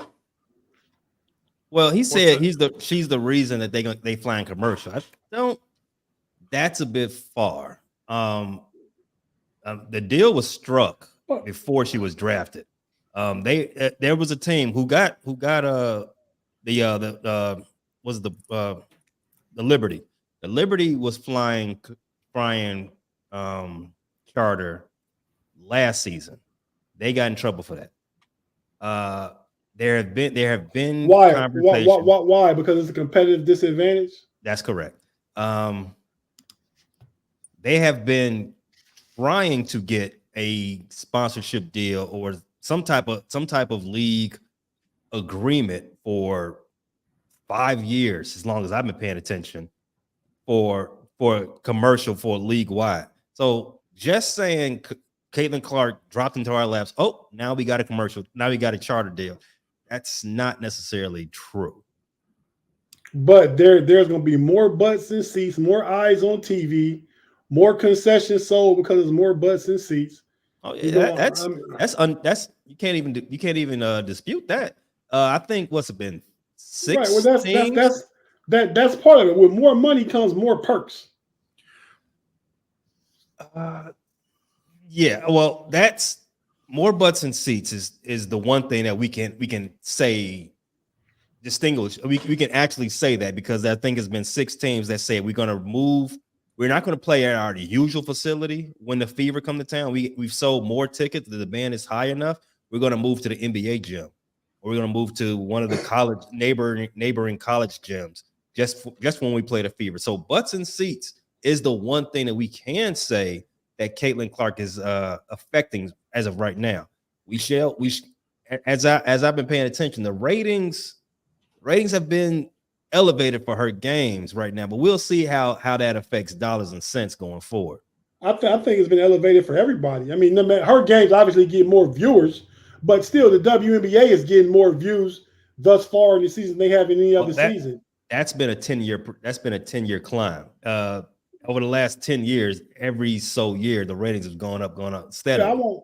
Well, he said she's the reason that they flying commercial. I don't. That's a bit far. The deal was struck before she was drafted. There was a team who got the Liberty. The Liberty was flying charter last season. They got in trouble for that. There have been conversations. Why? Because it's a competitive disadvantage. That's correct. They have been trying to get a sponsorship deal or some type of league agreement for 5 years, as long as I've been paying attention, for commercial for league wide. So just saying Caitlyn Clark dropped into our laps. Oh, now we got a commercial. Now we got a charter deal. That's not necessarily true. But there's going to be more butts and seats, more eyes on TV, more concessions sold because there's more butts and seats. Oh, yeah, that's you can't even dispute that. I think what's it been 6? Right. Well, that's part of it. With more money comes more perks. Yeah, well, that's more butts and seats is the one thing that we can say distinguish. We can actually say that because I think it's been 6 teams that say we're going to move. We're not going to play at our usual facility when the Fever come to town. We've sold more tickets. The demand is high enough. We're going to move to the NBA gym, or we're going to move to one of the college neighboring college gyms just when we play the Fever. So butts and seats is the one thing that we can say that Caitlyn Clark is affecting as of right now. As I've been paying attention, the ratings have been elevated for her games right now, but we'll see how that affects dollars and cents going forward. I think it's been elevated for everybody. I mean, her games obviously get more viewers, but still the WNBA is getting more views thus far in the season than they have in any other season. That's been a 10-year climb. Over the last 10 years, every year the ratings have gone up steadily. Yeah,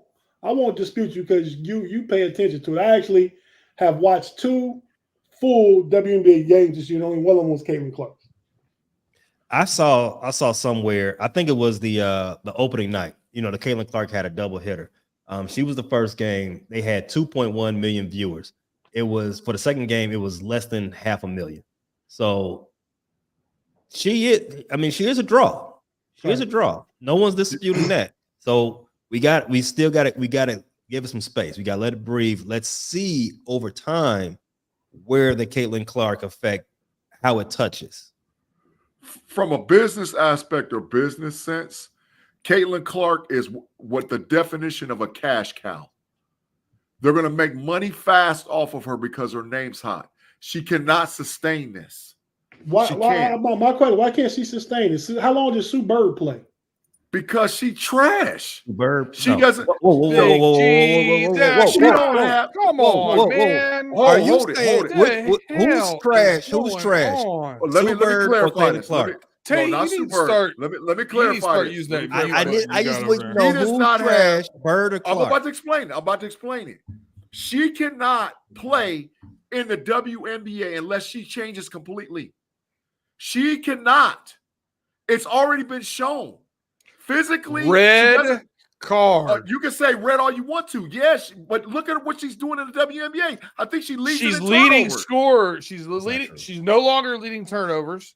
I won't dispute you because you pay attention to it. I actually have watched 2 full WNBA games this year. Only one of them was Caitlyn Clark. I saw somewhere. I think it was the opening night. The Caitlyn Clark had a double hitter. She was the first game. They had 2.1 million viewers. It was for the second game. It was less than 500,000. So she is a draw. She is a draw. No one's disputing that. So we got to give it some space. We got to let it breathe. Let's see over time where the Caitlyn Clark effect, how it touches. From a business aspect or business sense, Caitlyn Clark is what the definition of a cash cow. They're going to make money fast off of her because her name's hot. She cannot sustain this. My question, why can't she sustain this? How long does Sue Bird play? Because she trash. Bird, she doesn't. Whoa. She don't have. Come on, man. Are you hold saying who's trash? Who's trash? Let me clarify this. Tate, not Sue Bird. start. Let me clarify this. I just want to know who's trash, Bird or Clark. I'm about to explain it. She cannot play in the WNBA unless she changes completely. She cannot. It's already been shown. Physically, red card. You can say red all you want to, yes, but look at what she's doing in the WNBA. I think she leads. She's leading scorer. She's leading. She's no longer leading turnovers.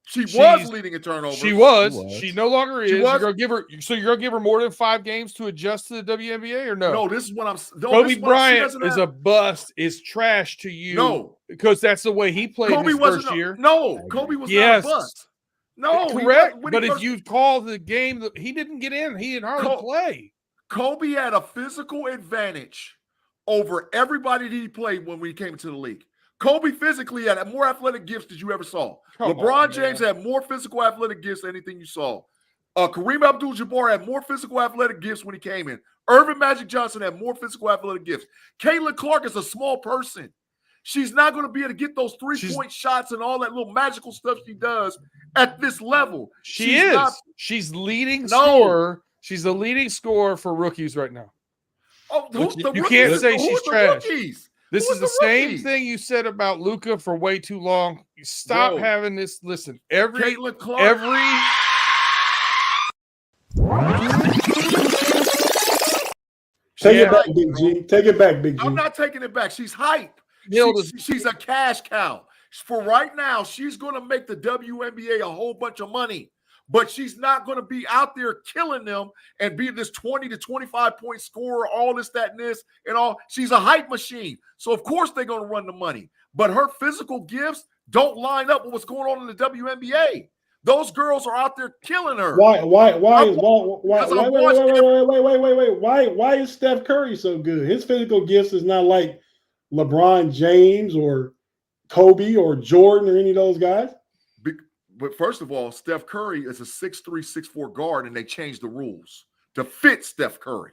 She was leading in turnovers. She was. She no longer is. You're gonna give her. So you're gonna give her more than 5 games to adjust to the WNBA or no? No, this is what I'm. Kobe Bryant is a bust. Is trash to you? No, because that's the way he played his first year. No, Kobe was not a bust. No, correct. But if you call the game, he didn't get in. He didn't hardly play. Kobe had a physical advantage over everybody that he played when we came into the league. Kobe physically had more athletic gifts than you ever saw. LeBron James had more physical athletic gifts than anything you saw. Kareem Abdul-Jabbar had more physical athletic gifts when he came in. Irvin Magic Johnson had more physical athletic gifts. Caitlyn Clark is a small person. She's not going to be able to get those three-point shots and all that little magical stuff she does at this level. She's leading scorer. She's the leading scorer for rookies right now. You can't say she's trash. This is the same thing you said about Luka for way too long. You stop having this. Listen, Caitlyn Clark. Take it back, Big G. Take it back, Big G. I'm not taking it back. She's hype. She's a cash cow. For right now, she's going to make the WNBA a whole bunch of money, but she's not going to be out there killing them and be this 20 to 25 point scorer, all this, that, and this, and all. She's a hype machine. So, of course, they're going to run the money. But her physical gifts don't line up with what's going on in the WNBA. Those girls are out there killing her. Why is Steph Curry so good? His physical gifts is not like LeBron James or Kobe or Jordan or any of those guys. But first of all, Steph Curry is a 6'3", 6'4" guard, and they changed the rules to fit Steph Curry.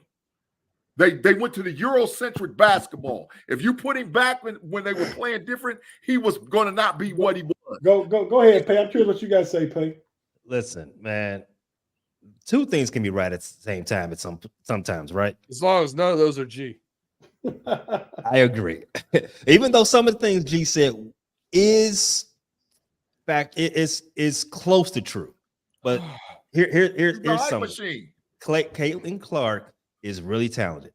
They went to the Eurocentric basketball. If you put him back when they were playing different, he was going to not be what he was. Go ahead, Pay. I'm curious what you guys say, Pay. Listen, man, 2 things can be right at the same time sometimes, right? As long as none of those are G. I agree. Even though some of the things G said is close to true, but here's something. Caitlyn Clark is really talented,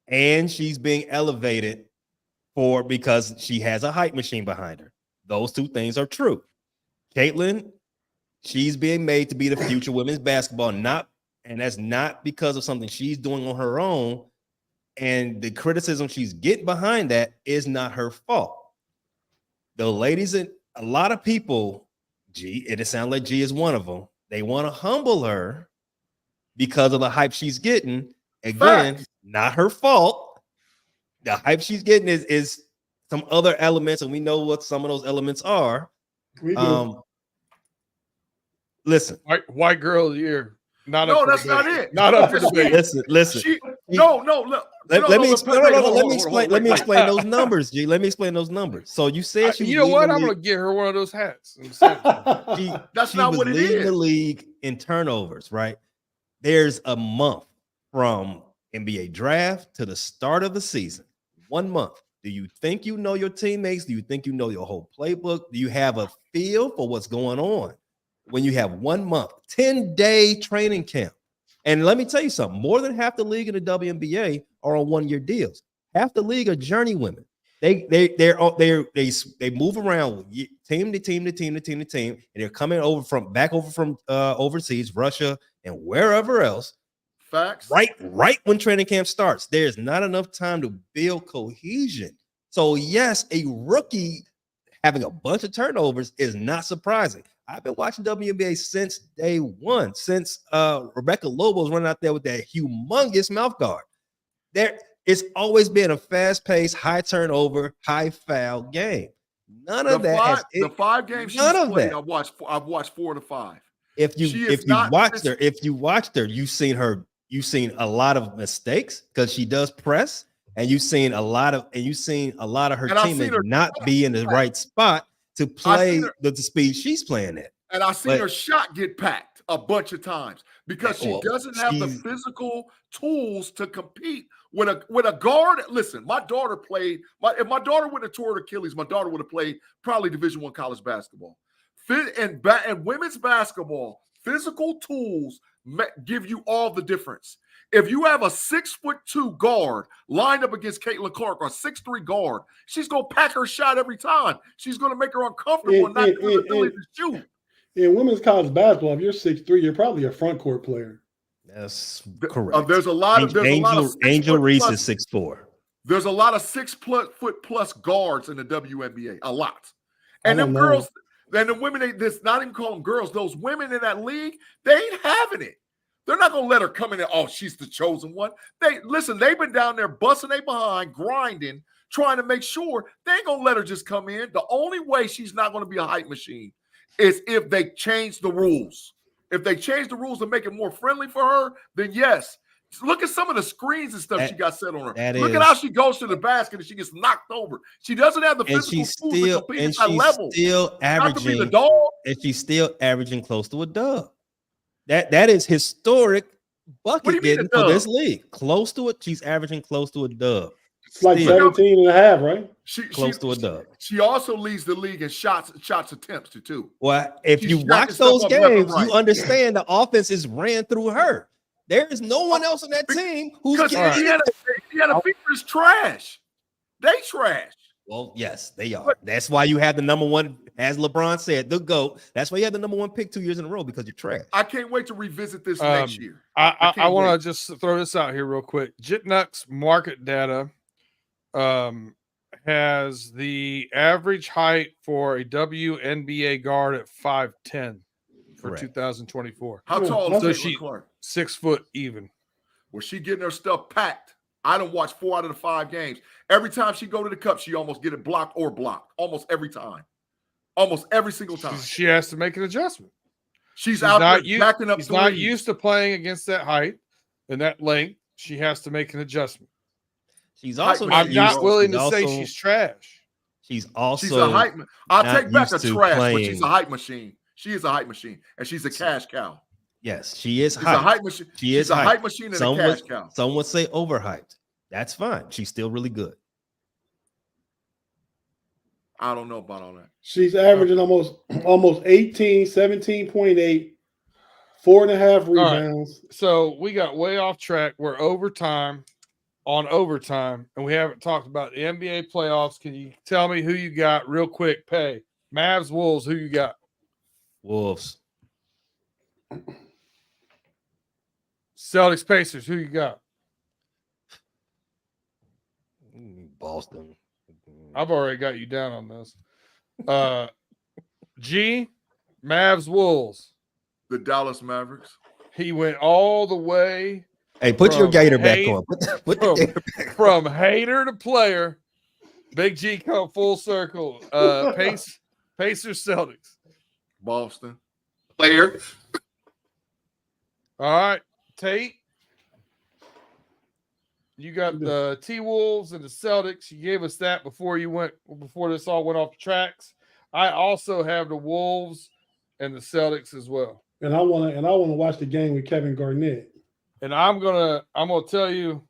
and she's being elevated because she has a hype machine behind her. Those two things are true. Caitlyn, she's being made to be the future women's basketball, and that's not because of something she's doing on her own. And the criticism she's getting behind that is not her fault. The ladies, and a lot of people, it sounds like G is one of them. They want to humble her because of the hype she's getting. Again, not her fault. The hype she's getting is some other elements, and we know what some of those elements are. We do. Listen, white girl of the year. No, that's not it. Not up for debate. Listen. Let me explain those numbers, G. Let me explain those numbers. So you said she was, you know what? I'm gonna get her one of those hats. That's not what it is. Leading the league in turnovers, right? There's a month from NBA draft to the start of the season. 1 month. Do you think you know your teammates? Do you think you know your whole playbook? Do you have a feel for what's going on? When you have 1 month, 10-day training camp. And let me tell you something, more than half the league in the WNBA are on 1-year deals. Half the league are journey women. They move around team to team, and they're coming over from overseas, Russia and wherever else. Facts. Right when training camp starts. There's not enough time to build cohesion. So yes, a rookie having a bunch of turnovers is not surprising. I've been watching WNBA since day one, since Rebecca Lobo's running out there with that humongous mouth guard. It's always been a fast-paced, high turnover, high foul game. None of that. The 5 games she's played, I've watched 4 to 5. If you watched her, you've seen a lot of mistakes because she does press, and you've seen a lot of her teammates not be in the right spot to play the speed she's playing at. And I've seen her shot get packed a bunch of times because she doesn't have the physical tools to compete with a guard. Listen, my daughter played. If my daughter wouldn't have tore her Achilles, my daughter would have played probably Division I college basketball. And women's basketball, physical tools give you all the difference. If you have a 6'2" guard lined up against Caitlyn Clark or a 6'3" guard, she's going to pack her shot every time. She's going to make her uncomfortable and not give her the ability to shoot. In women's college basketball, if you're 6'3", you're probably a front court player. That's correct. There's a lot of Angel Reese is 6'4". There's a lot of 6 foot plus guards in the WNBA. A lot. And them girls, and the women, this not even calling girls, those women in that league, they ain't having it. They're not going to let her come in and, oh, she's the chosen one. They've been down there busting their behind, grinding, trying to make sure. They ain't going to let her just come in. The only way she's not going to be a hype machine is if they change the rules. If they change the rules to make it more friendly for her, then yes. Look at some of the screens and stuff she got set on her. Look at how she goes to the basket and she gets knocked over. She doesn't have the physical tools to compete at that level. And she's still averaging close to a dub. That is historic bucket getting for this league. Close to it. She's averaging close to a dub. It's like 17 and a half, right? Close to a dub. She also leads the league in shots attempts too. Well, if you watch those games, you understand the offense is ran through her. There is no one else on that team who's Indiana Fever is trash. They trash. Well, yes, they are. That's why you have the number one, as LeBron said, the GOAT. That's why you have the number one pick 2 years in a row, because you're trash. I can't wait to revisit this next year. I want to just throw this out here real quick. Jitnux market data has the average height for a WNBA guard at 5'10" for 2024. How tall is she? Clark? 6 foot even. Was she getting her stuff packed? I done watched 4 out of the 5 games. Every time she go to the cup, she almost get it blocked or blocked. Almost every time. Almost every single time. She has to make an adjustment. She's out there backing up. She's not used to playing against that height and that length. She has to make an adjustment. She's also I'm not willing to say she's trash. She's a hype. I'll take back a trash, but she's a hype machine. She is a hype machine, and she's a cash cow. Yes, she is hype. She's a hype machine. She's a hype machine and a cash cow. Some would say overhyped. That's fine. She's still really good. I don't know about all that. She's averaging almost 18, 17.8, 4.5 right. rebounds. So we got way off track. We're overtime, and we haven't talked about the NBA playoffs. Can you tell me who you got real quick? Pay Mavs, Wolves. Who you got? Wolves. Celtics, Pacers. Who you got? Boston. I've already got you down on this. G, Mavs, Wolves. The Dallas Mavericks. He went all the way. Hey, put your From gator back hate- on. Put the gator back on. From hater to player. Big G come full circle. Pacers, Celtics. Boston. Player. All right, Tate. You got the T-Wolves and the Celtics. You gave us that before this all went off the tracks. I also have the Wolves and the Celtics as well. And I want to watch the game with Kevin Garnett. And I'm gonna tell you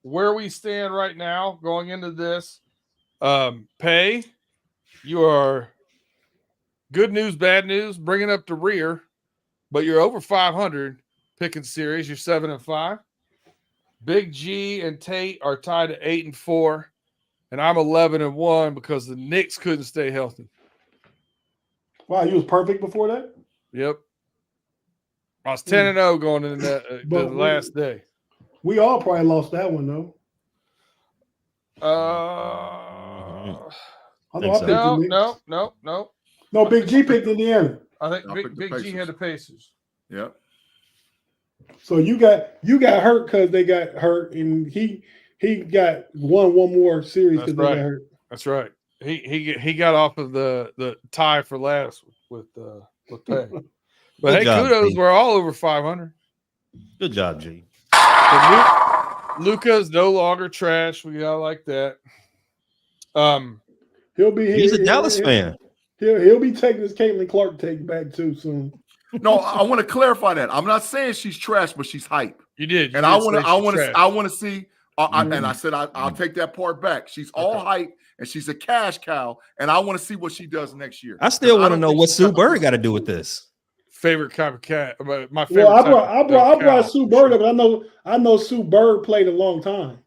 where we stand right now going into this. Pay, you are good news, bad news, bringing up the rear, but you're over 500 picking series. You're 7-5. Big G and Tate are tied at 8-4, and I'm 11-1 because the Knicks couldn't stay healthy. Wow, you was perfect before that? Yep. I was 10-0 going into the last day. We all probably lost that one though. I know I picked the Knicks. No. No, Big G picked Indiana. I think I picked the Big G Pacers. had the Pacers. Yep. So you got hurt because they got hurt, and he got one more series because they got hurt. That's right. He got off of the tie for last with Pay. But hey, job, kudos. G. We're all over 500. Good job, G. Luka's no longer trash. We gotta like that. He'll be. He's a Dallas fan. He'll be taking his Caitlyn Clark take back too soon. No, I want to clarify that. I'm not saying she's trash, but she's hype. You did. And I want to see. And I said I'll take that part back. She's all hype and she's a cash cow, and I want to see what she does next year. I still want to know what Sue Bird got to do with this. Favorite type of cat. My favorite. Well, I brought Sue Bird up, but I know Sue Bird played a long time.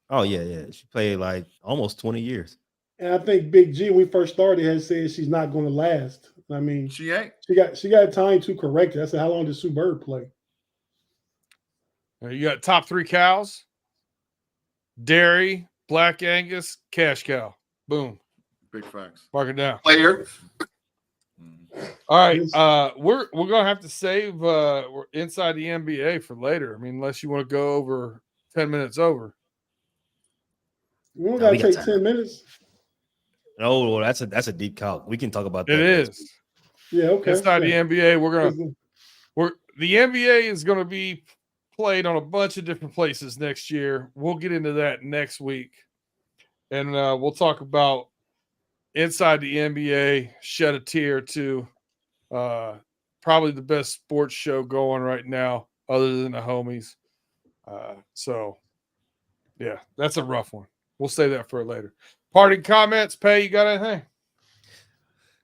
Oh yeah. She played like almost 20 years. And I think Big G, when we first started, had said she's not going to last. I mean, She ain't. She got time to correct it. I said, how long did Sue Bird play? You got top 3 cows: dairy, black Angus, cash cow. Boom. Big facts. Mark it down. Player. All right. We're gonna have to save we're inside the NBA for later. I mean, unless you want to go over 10 minutes over. We don't got to we got take 10 minutes. Oh, well, that's a deep call. We can talk about that. It is. Yeah, okay. Inside the NBA, the NBA is gonna be played on a bunch of different places next year. We'll get into that next week, and we'll talk about inside the NBA. Shed a tear to probably the best sports show going right now, other than the homies. So, yeah, that's a rough one. We'll save that for later. Parting comments. Pay, you got anything?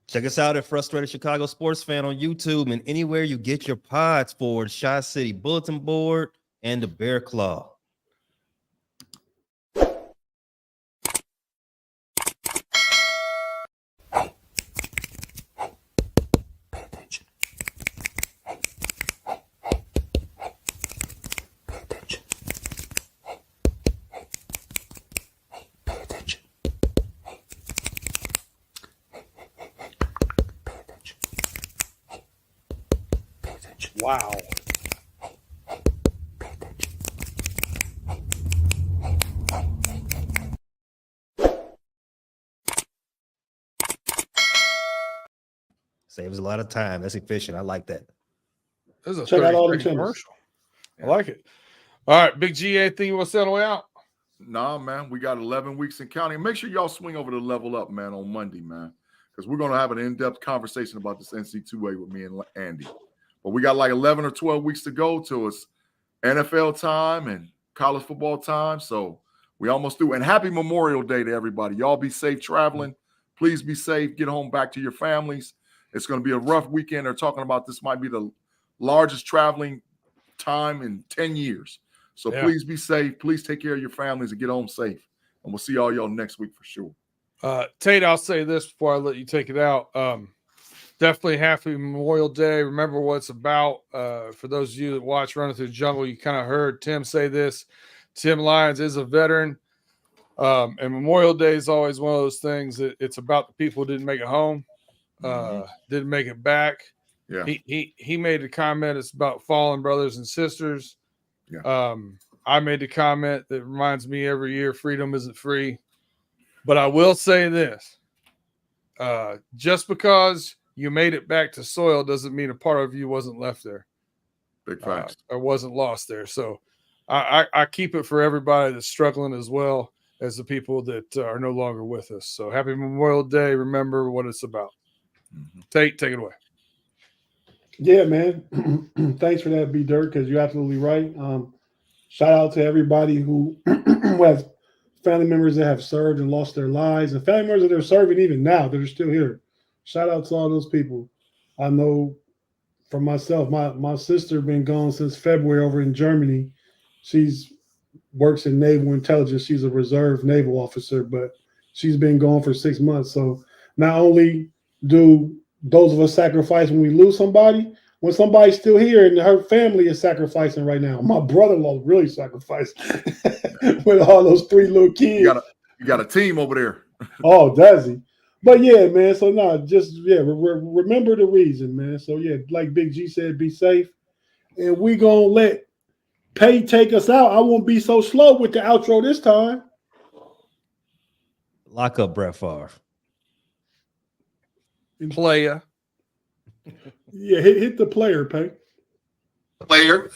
Check us out at Frustrated Chicago Sports Fan on YouTube and anywhere you get your pods for Shy City Bulletin Board and the Bear Claw. Wow. Saves a lot of time. That's efficient. I like that. This is a Check out all the 30-second channels. commercial. I like it. All right, Big G, anything you want to say on the way out? Nah, man, we got 11 weeks in counting. Make sure y'all swing over to Level Up, man, on Monday, man, because we're going to have an in-depth conversation about this NC2A with me and Andy. But we got like 11 or 12 weeks to go till it's NFL time and college football time. So we almost through. And happy Memorial Day to everybody. Y'all be safe traveling. Please be safe. Get home back to your families. It's going to be a rough weekend. They're talking about this might be the largest traveling time in 10 years. So please be safe. Please take care of your families and get home safe. And we'll see all y'all next week for sure. Tate, I'll say this before I let you take it out. Definitely happy Memorial Day. Remember what it's about. For those of you that watch Running Through the Jungle, you kind of heard Tim say this. Tim Lyons is a veteran. And Memorial Day is always one of those things that it's about the people who didn't make it home, didn't make it back. Yeah. He made a comment. It's about fallen brothers and sisters. Yeah. I made the comment that reminds me every year, freedom isn't free. But I will say this, just because you made it back to soil doesn't mean a part of you wasn't left there. Big facts. Or wasn't lost there. So I keep it for everybody that's struggling as well as the people that are no longer with us. So happy Memorial Day. Remember what it's about. Tate, take it away. Yeah, man. Thanks for that, B Dirt, because you're absolutely right. Shout out to everybody who has family members that have served and lost their lives, and family members that are serving even now that are still here. Shout out to all those people. I know for myself, my sister been gone since February over in Germany. She's works in naval intelligence. She's a reserve naval officer, but she's been gone for 6 months. So not only do those of us sacrifice when we lose somebody, when somebody's still here and her family is sacrificing right now. My brother-in-law really sacrificed with all those 3 little kids. You got a team over there. Oh, does he? But yeah, man. So remember the reason, man. So yeah, like Big G said, be safe, and we gonna let Pay take us out. I won't be so slow with the outro this time. Lock up Brett Favre. Player. Yeah, hit the player, Pay. Player.